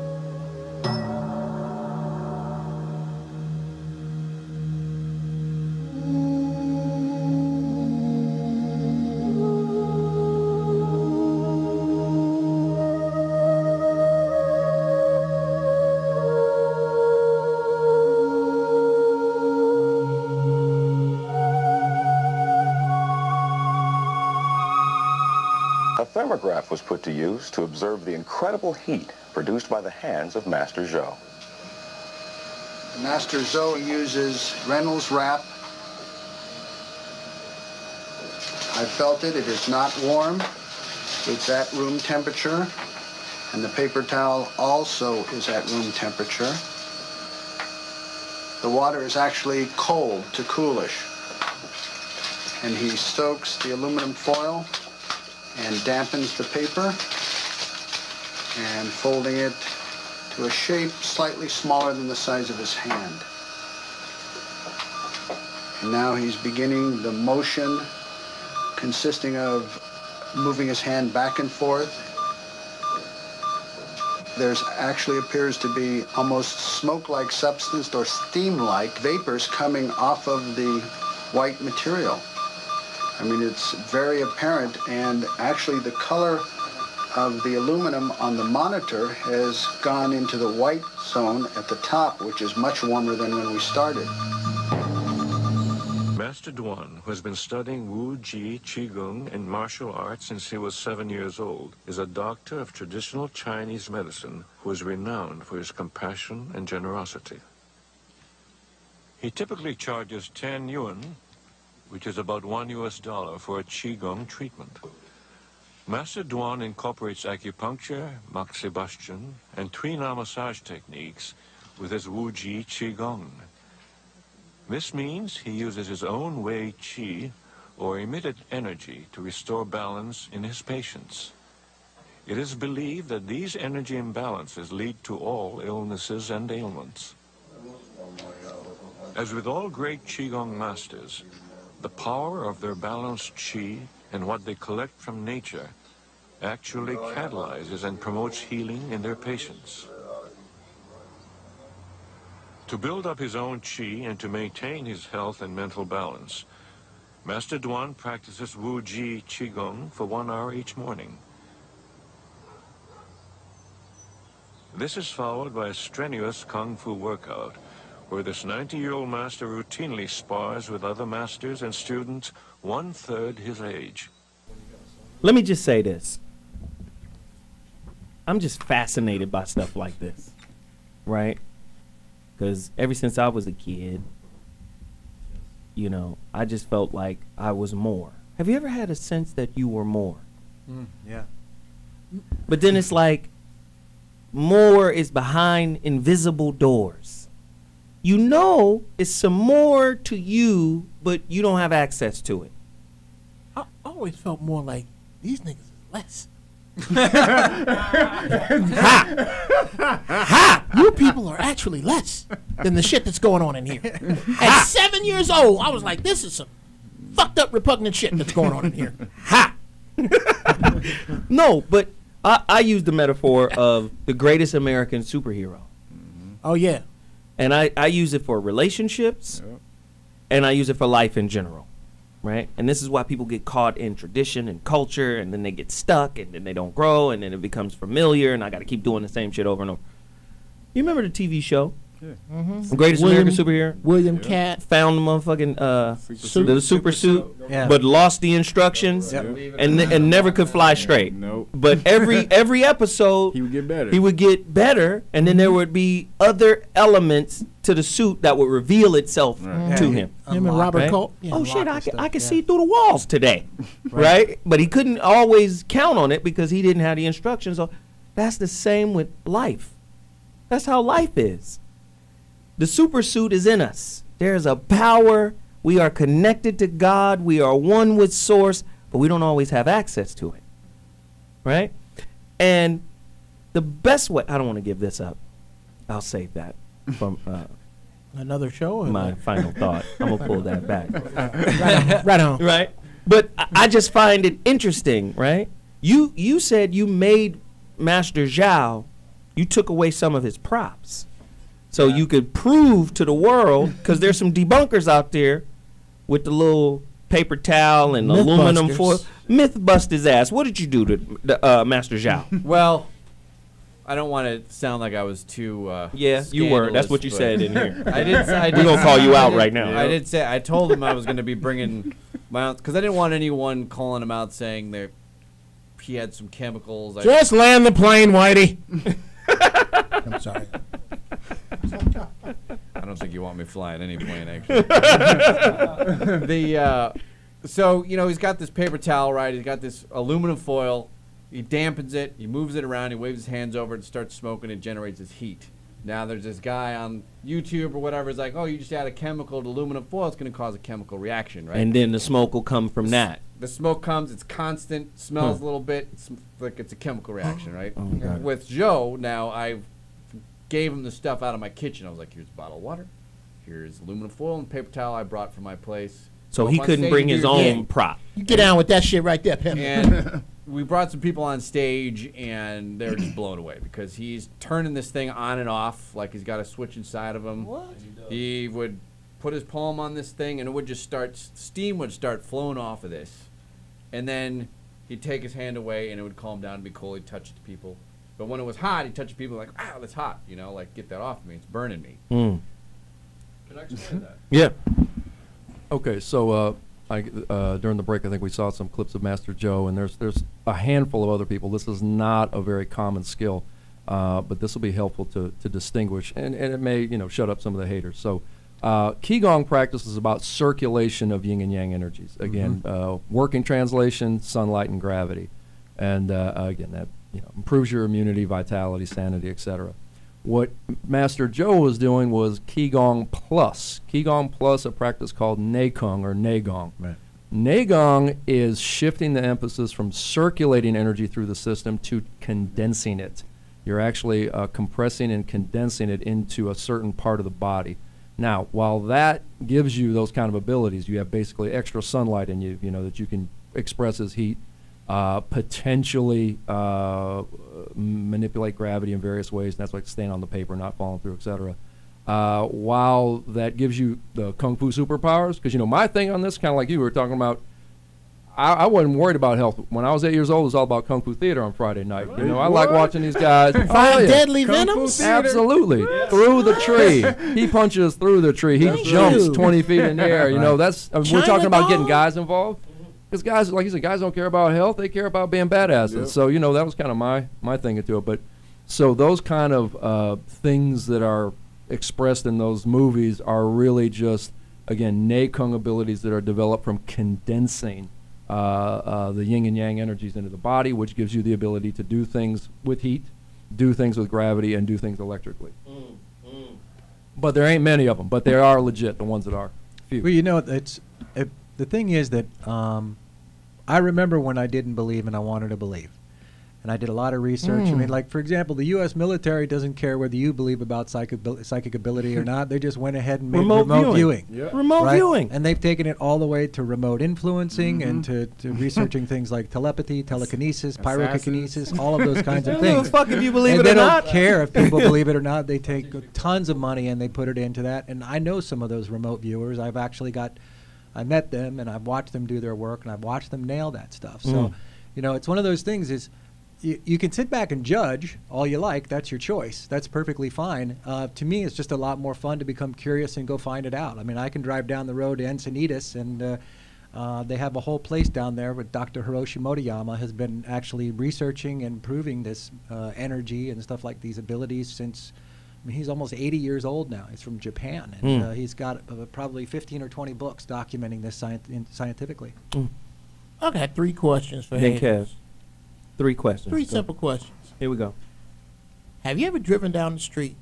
A thermograph was put to use to observe the incredible heat produced by the hands of Master Zhou. Master Zhou uses Reynolds wrap. I felt it. It is not warm. It's at room temperature. And the paper towel also is at room temperature. The water is actually cold to coolish. And he soaks the aluminum foil and dampens the paper, and folding it to a shape slightly smaller than the size of his hand. And now he's beginning the motion consisting of moving his hand back and forth. There's actually appears to be almost smoke-like substance or steam-like vapors coming off of the white material. I mean, it's very apparent, and actually the color of the aluminum on the monitor has gone into the white zone at the top, which is much warmer than when we started. Master Duan, who has been studying Wu Ji, Qi-Gong, and martial arts since he was 7 years old, is a doctor of traditional Chinese medicine who is renowned for his compassion and generosity. He typically charges 10 yuan, which is about $1 for a Qi-Gong treatment. Master Duan incorporates acupuncture, moxibustion, and Prana massage techniques with his Wu Ji Qi-Gong. This means he uses his own Wei Qi, or emitted energy, to restore balance in his patients. It is believed that these energy imbalances lead to all illnesses and ailments. As with all great Qi-Gong masters, the power of their balanced Qi and what they collect from nature actually catalyzes and promotes healing in their patients. To build up his own Qi and to maintain his health and mental balance, Master Duan practices Wu Ji Qi-Gong for 1 hour each morning. This is followed by a strenuous Kung Fu workout, where this 90-year-old master routinely spars with other masters and students 1/3 his age. Let me just say this. I'm just fascinated by stuff like this, right? Because ever since I was a kid, you know, I just felt like I was more. Have you ever had a sense that you were more? Yeah. But then it's like more is behind invisible doors. You know it's some more to you, but you don't have access to it. I always felt more like these niggas is less. Ha! You people are actually less than the shit that's going on in here. At 7 years old, I was like, this is some fucked up, repugnant shit that's going on in here. Ha! No, but I use the metaphor of the greatest American superhero. Oh, yeah. And I use it for relationships, and I use it for life in general, right? And this is why people get caught in tradition and culture, and then they get stuck, and then they don't grow, and then it becomes familiar, and I got to keep doing the same shit over and over. You remember the TV show? Yeah. The Greatest American Superhero? William Cat. Found the motherfucking the super suit, Yeah. but lost the instructions and never could fly straight. Nope. But every episode, He would get better. he would get better, and then there would be other elements to the suit that would reveal itself to him. Him and Robert Right? Colt. Yeah. Oh shit! I could see through the walls today, right? But he couldn't always count on it because he didn't have the instructions. So that's the same with life. That's how life is. The super suit is in us. There's a power. We are connected to God. We are one with Source, but we don't always have access to it, right? And the best way, I don't want to give this up. I'll save that from Another show? Or my what? final thought. I'm going to pull that back. Right on. Right? But I just find it interesting, right? You said you made Master Zhao, you took away some of his props. So you could prove to the world, because there's some debunkers out there with the little paper towel and aluminum foil. Myth bust his ass. What did you do to Master Zhao? Well, I don't want to sound like I was too Yeah, you were. That's what you scandalous, said in here. I did. We're going to call you out right now. I did say, I told him I was going to be bringing my own, because I didn't want anyone calling him out saying that he had some chemicals. Just land the plane, Whitey. I'm sorry. I don't think you want me flying any plane, actually. So, you know, he's got this paper towel, right? He's got this aluminum foil. He dampens it. He moves it around. He waves his hands over it and starts smoking. It generates this heat. Now, there's this guy on YouTube or whatever. It's like, oh, you just add a chemical to aluminum foil. It's going to cause a chemical reaction, right? And then the smoke will come from that. The smoke comes. It's constant. Smells a little bit. It's like it's a chemical reaction, right? Oh, God. With Joe, now I gave him the stuff out of my kitchen. I was like, here's a bottle of water. Here's aluminum foil and paper towel I brought from my place. So Go he up on couldn't stage bring and his do your own thing. prop. You get down with that shit right there, Pimp. And we brought some people on stage, and they were just blown away because he's turning this thing on and off like he's got a switch inside of him. What? He would put his palm on this thing, and it would just start, steam would start flowing off of this. And then he'd take his hand away, and it would calm down and be cool. He'd touch it to people. But when it was hot, he'd touch people like, "Ow, that's hot," you know, like, get that off me. It's burning me. Mm. Can I explain that? Yeah. Okay, so during the break, I think we saw some clips of Master Joe, and there's a handful of other people. This is not a very common skill, but this will be helpful to distinguish, and it may shut up some of the haters. So, Qi-Gong practice is about circulation of yin and yang energies. Again, working translation, sunlight and gravity, and again that improves your immunity, vitality, sanity, etc. What Master Joe was doing was Qi-Gong Plus. Qi-Gong Plus, a practice called Neigong or Neigong. Right. Neigong is shifting the emphasis from circulating energy through the system to condensing it. You're actually compressing and condensing it into a certain part of the body. Now, while that gives you those kind of abilities, you have basically extra sunlight in you, that you can express as heat, potentially manipulate gravity in various ways, and that's like staying on the paper, not falling through, etc. while that gives you the kung fu superpowers, because, you know, my thing on this, kind of like you were talking about, I wasn't worried about health. When I was 8 years old, it was all about Kung Fu Theater on Friday night. You know, I like watching these guys. Find deadly venoms? Absolutely. Through the tree. He punches through the tree. He jumps 20 feet in the air. You know, that's, we're talking about getting guys involved. Because guys, like you said, guys don't care about health. They care about being badasses. Yep. So, you know, that was kind of my thing into it. But so those kind of things that are expressed in those movies are really just, again, Ne Kung abilities that are developed from condensing the yin and yang energies into the body, which gives you the ability to do things with heat, do things with gravity, and do things electrically. But there ain't many of them, but they are legit, the ones that are. Few. Well, you know, the thing is that I remember when I didn't believe and I wanted to believe. And I did a lot of research. I mean, like, for example, the U.S. military doesn't care whether you believe about psychic ability or not. They just went ahead and made remote viewing. Yep. Remote viewing. And they've taken it all the way to remote influencing and to researching things like telepathy, telekinesis, pyrokinesis, all of those kinds of things. Who gives a fuck if you believe and it or not? They don't care if people believe it or not. They take tons of money and they put it into that. And I know some of those remote viewers. I've actually I met them and I've watched them do their work and I've watched them nail that stuff. So, you know, it's one of those things is, you can sit back and judge all you like. That's your choice. That's perfectly fine. To me, it's just a lot more fun to become curious and go find it out. I mean, I can drive down the road to Encinitas, and they have a whole place down there with Dr. Hiroshi Motoyama has been actually researching and proving this energy and stuff like these abilities since, I mean, he's almost 80 years old now. He's from Japan, and he's got probably 15 or 20 books documenting this scientifically. I got 3 questions for Hey, him. Kev. 3 questions. 3 simple questions. Here we go. Have you ever driven down the street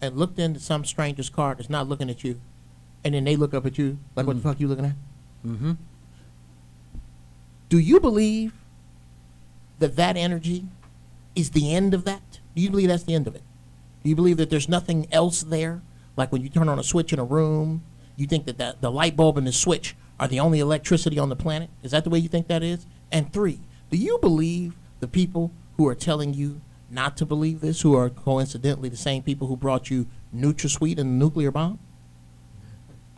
and looked into some stranger's car that's not looking at you, and then they look up at you like, what the fuck you looking at? Mm-hmm. Do you believe that energy is the end of that? Do you believe that's the end of it? Do you believe that there's nothing else there? Like when you turn on a switch in a room, you think that the light bulb and the switch are the only electricity on the planet? Is that the way you think that is? And 3, do you believe the people who are telling you not to believe this, who are coincidentally the same people who brought you NutraSweet and the nuclear bomb?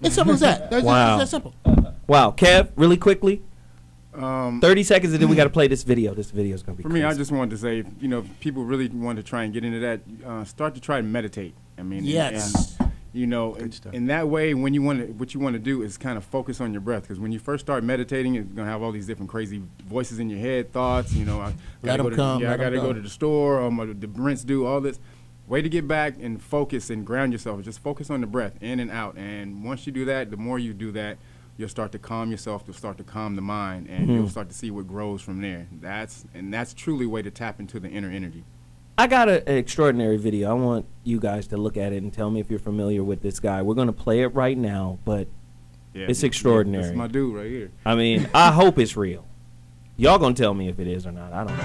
It's simple as that. Wow. That's simple. Wow. Kev, really quickly, 30 seconds and then we got to play this video. This video is going to be me, I just wanted to say, you know, if people really want to try and get into that, start to try and meditate. I mean, yes. And, you know, in that way, when you want to, what you want to do is kind of focus on your breath, because when you first start meditating, you're gonna have all these different crazy voices in your head, thoughts. You know, I gotta go to the store, or the rent's due, all this. Way to get back and focus and ground yourself. Just focus on the breath, in and out. And once you do that, the more you do that, you'll start to calm yourself. You'll start to calm the mind, and you'll start to see what grows from there. That's truly a way to tap into the inner energy. I got an extraordinary video. I want you guys to look at it and tell me if you're familiar with this guy. We're going to play it right now, but it's extraordinary. This is my dude right here. I mean, I hope it's real. Y'all going to tell me if it is or not. I don't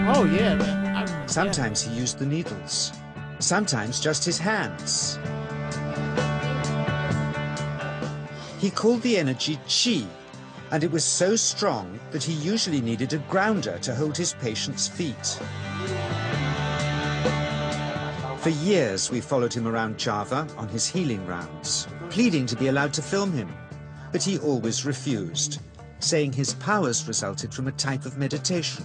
know. Oh, yeah, man. Sometimes he used the needles. Sometimes just his hands. He called the energy Qi, and it was so strong that he usually needed a grounder to hold his patient's feet. For years, we followed him around Java on his healing rounds, pleading to be allowed to film him, but he always refused, saying his powers resulted from a type of meditation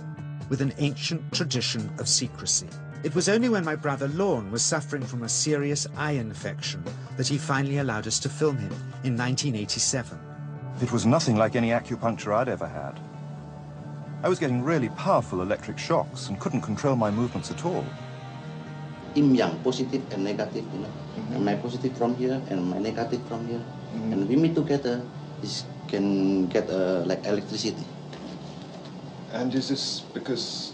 with an ancient tradition of secrecy. It was only when my brother Lorne was suffering from a serious eye infection that he finally allowed us to film him in 1987. It was nothing like any acupuncture I'd ever had. I was getting really powerful electric shocks and couldn't control my movements at all. Yin yang, positive and negative, you know. And my positive from here and my negative from here. And we meet together, this can get like electricity. And is this because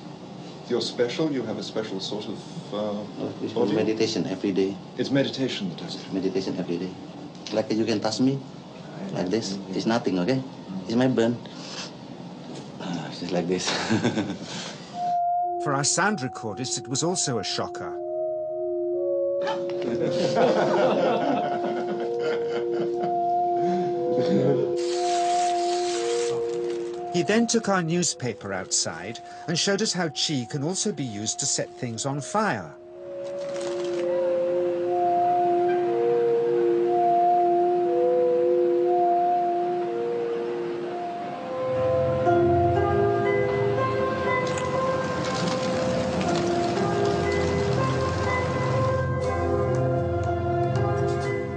you're special? You have a special sort of body? Meditation every day. It's meditation that does it? Meditation every day. Like you can touch me. Like this, it's nothing, okay? It's my burn. Just like this. For our sound recordist, it was also a shocker. He then took our newspaper outside and showed us how Qi can also be used to set things on fire.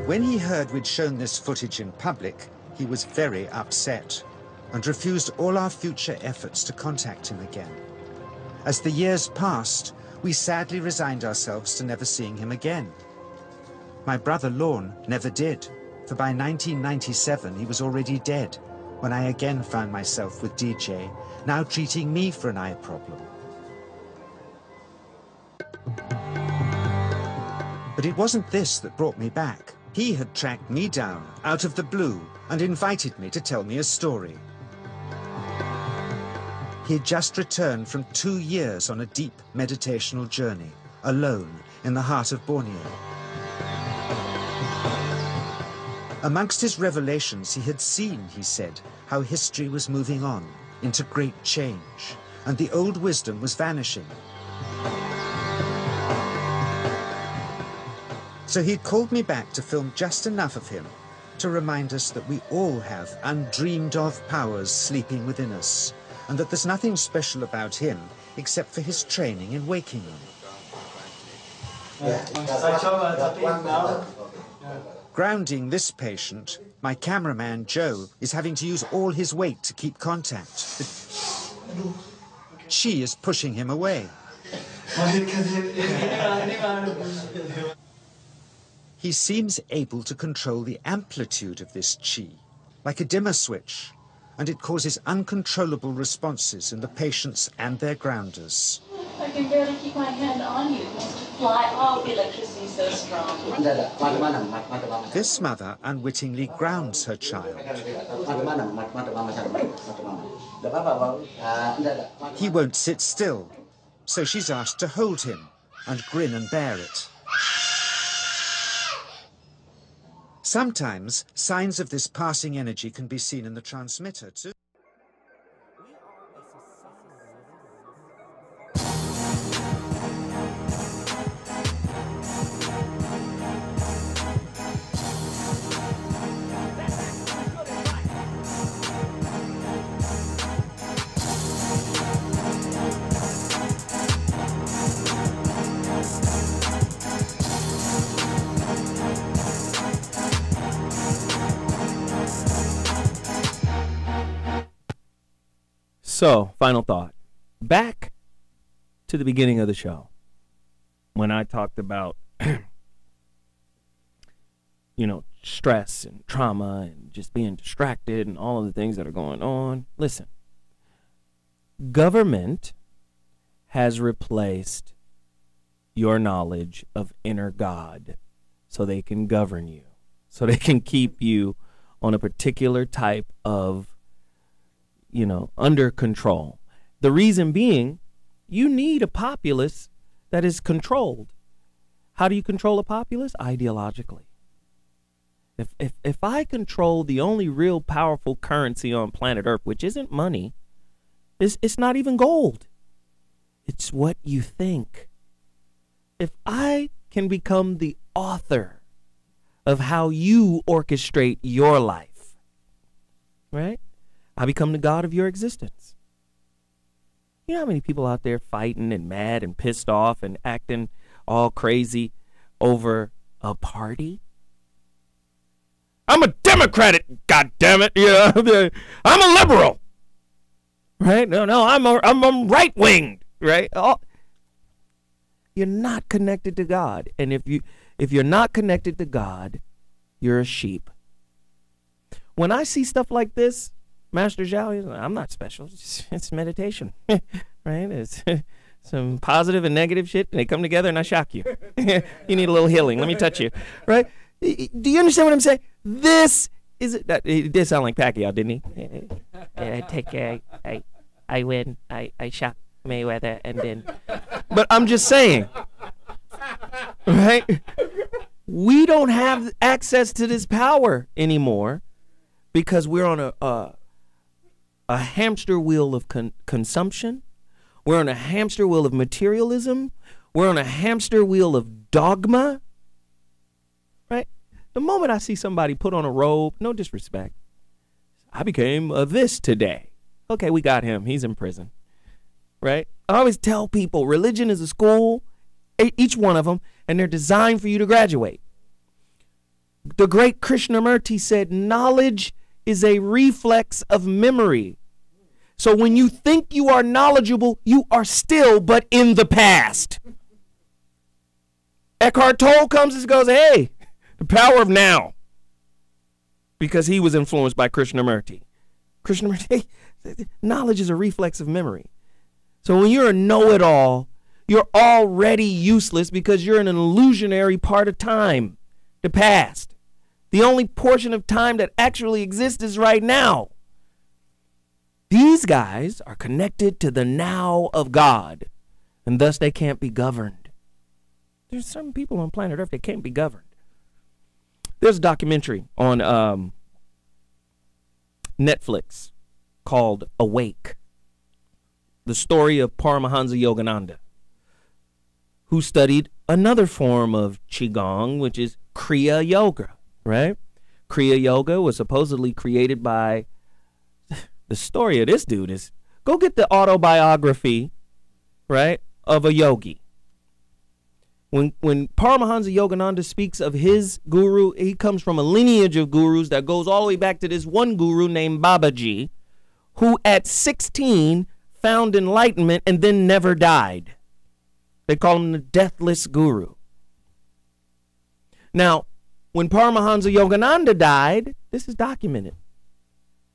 When he heard we'd shown this footage in public, he was very upset and refused all our future efforts to contact him again. As the years passed, we sadly resigned ourselves to never seeing him again. My brother Lorne never did, for by 1997 he was already dead, when I again found myself with DJ, now treating me for an eye problem. But it wasn't this that brought me back. He had tracked me down out of the blue and invited me to tell me a story. He had just returned from 2 years on a deep meditational journey, alone in the heart of Borneo. Amongst his revelations, he had seen, he said, how history was moving on into great change, and the old wisdom was vanishing. So he'd called me back to film just enough of him to remind us that we all have undreamed of powers sleeping within us, and that there's nothing special about him except for his training in waking them. Grounding this patient, my cameraman Joe is having to use all his weight to keep contact. Qi is pushing him away. He seems able to control the amplitude of this Qi, like a dimmer switch, and it causes uncontrollable responses in the patients and their grounders. I can barely keep my hand on you. It wants to fly off. The electricity is so strong. This mother unwittingly grounds her child. He won't sit still, so she's asked to hold him and grin and bear it. Sometimes signs of this passing energy can be seen in the transmitter too. So, final thought. Back to the beginning of the show, when I talked about, stress and trauma and just being distracted and all of the things that are going on. Listen, government has replaced your knowledge of inner God so they can govern you, so they can keep you on a particular type of under control. The reason being, you need a populace that is controlled. How do you control a populace? Ideologically. If I control the only real powerful currency on planet Earth, which isn't money, it's not even gold. It's what you think. If I can become the author of how you orchestrate your life, right? I become the God of your existence. You know how many people out there fighting and mad and pissed off and acting all crazy over a party? I'm a Democrat, goddammit. I'm a liberal. Right? No, I'm right-winged, right? You're not connected to God. And if you're not connected to God, you're a sheep. When I see stuff like this, Master Zhao, I'm not special. It's meditation, right? It's some positive and negative shit, and they come together, and I shock you. You need a little healing. Let me touch you, right? Do you understand what I'm saying? This is it. It did sound like Pacquiao, didn't he? I win. I shock Mayweather, and then. But I'm just saying, right? We don't have access to this power anymore because we're on a hamster wheel of consumption. We're on a hamster wheel of materialism. We're on a hamster wheel of dogma. Right? The moment I see somebody put on a robe, no disrespect, I became a this today. Okay, we got him. He's in prison. Right? I always tell people religion is a school, each one of them, and they're designed for you to graduate. the great Krishnamurti said, knowledge is a reflex of memory. So when you think you are knowledgeable, you are still but in the past. Eckhart Tolle comes and goes, hey, the power of now. Because he was influenced by Krishnamurti. Krishnamurti, knowledge is a reflex of memory. So when you're a know-it-all, you're already useless because you're in an illusionary part of time, the past. The only portion of time that actually exists is right now. These guys are connected to the now of God, and thus they can't be governed. There's some people on planet Earth that can't be governed. There's a documentary on Netflix called Awake. The story of Paramahansa Yogananda, who studied another form of Qi-Gong, which is Kriya Yoga, right? Kriya Yoga was supposedly created by, the story of this dude is, go get the autobiography, right, of a yogi. When Paramahansa Yogananda speaks of his guru, he comes from a lineage of gurus that goes all the way back to this one guru named Babaji, who at 16 found enlightenment and then never died. They call him the deathless guru. Now, when Paramahansa Yogananda died, this is documented.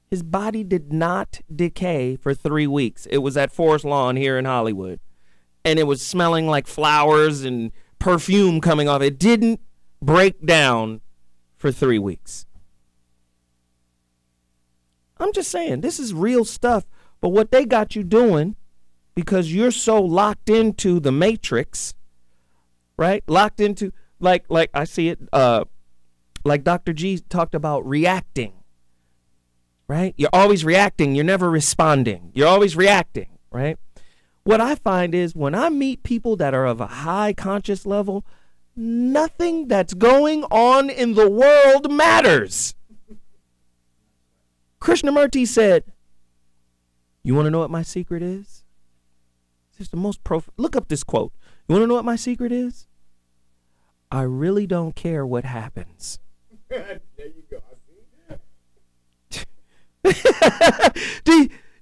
His body did not decay for 3 weeks. It was at Forest Lawn here in Hollywood. And it was smelling like flowers and perfume coming off. It didn't break down for 3 weeks. I'm just saying, this is real stuff. But what they got you doing, because you're so locked into the matrix, right? Locked into, like I see it, like Dr. G talked about reacting, right? You're always reacting. You're never responding. You're always reacting, right? What I find is when I meet people that are of a high conscious level, nothing that's going on in the world matters. Krishnamurti said, you want to know what my secret is? It's the most look up this quote. You want to know what my secret is? I really don't care what happens. There you go.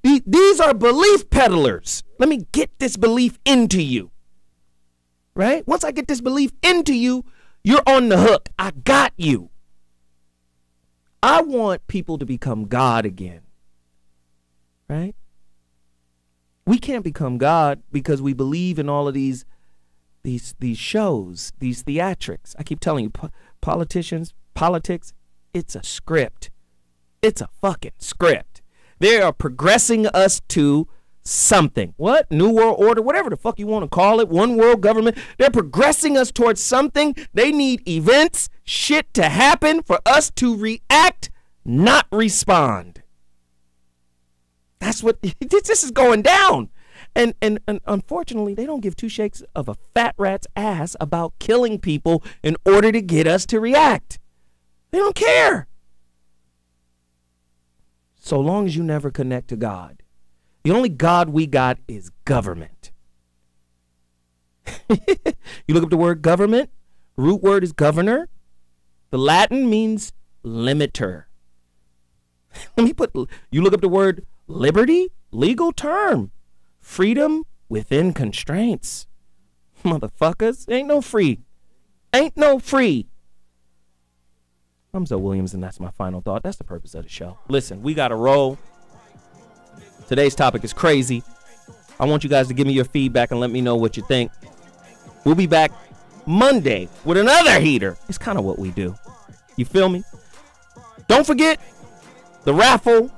These are belief peddlers. Let me get this belief into you. Right? Once I get this belief into you, you're on the hook. I got you. I want people to become God again. Right? We can't become God because we believe in all of these shows, these theatrics. I keep telling you, politics, it's a script. It's a fucking script. They are progressing us to something. What? New World Order, whatever the fuck you want to call it, one world government. They're progressing us towards something. They need events, shit to happen for us to react, not respond. That's what, this is going down. And unfortunately, they don't give two shakes of a fat rat's ass about killing people in order to get us to react. They don't care. So long as you never connect to God. The only God we got is government. You look up the word government, root word is governor. The Latin means limiter. You look up the word liberty, legal term. Freedom within constraints. Motherfuckers, ain't no free. Ain't no free. I'm Zoe Williams, and that's my final thought. That's the purpose of the show. Listen, we got to roll. Today's topic is crazy. I want you guys to give me your feedback and let me know what you think. We'll be back Monday with another heater. It's kind of what we do. You feel me? Don't forget the raffle.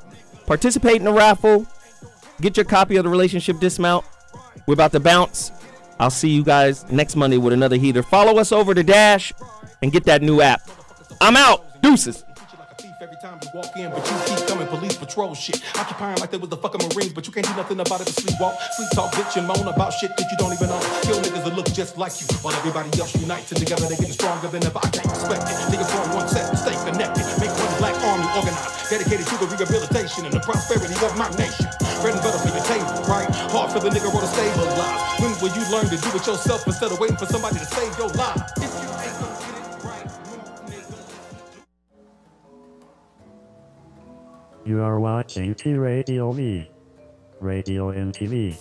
Participate in the raffle. Get your copy of the Relationship Dismount. We're about to bounce. I'll see you guys next Monday with another heater. Follow us over to Dash and get that new app. I'm out. Deuces. Every time you walk in, but you keep coming, police patrol shit. Occupying like they was the fucking Marines, but you can't do nothing about it but sleepwalk. Sleep talk, bitch, and moan about shit that you don't even know. Kill niggas that look just like you, while everybody else unites and together they getting stronger than ever. I can't respect it. Niggas form one set, stay connected. Make one black army organized, dedicated to the rehabilitation and the prosperity of my nation. Bread and butter for your table, right? Hard for the nigga roll to stabilize. When will you learn to do it yourself instead of waiting for somebody to save your life? If you ain't gonna get it right, nigga. You are watching T Radio V, Radio and TV.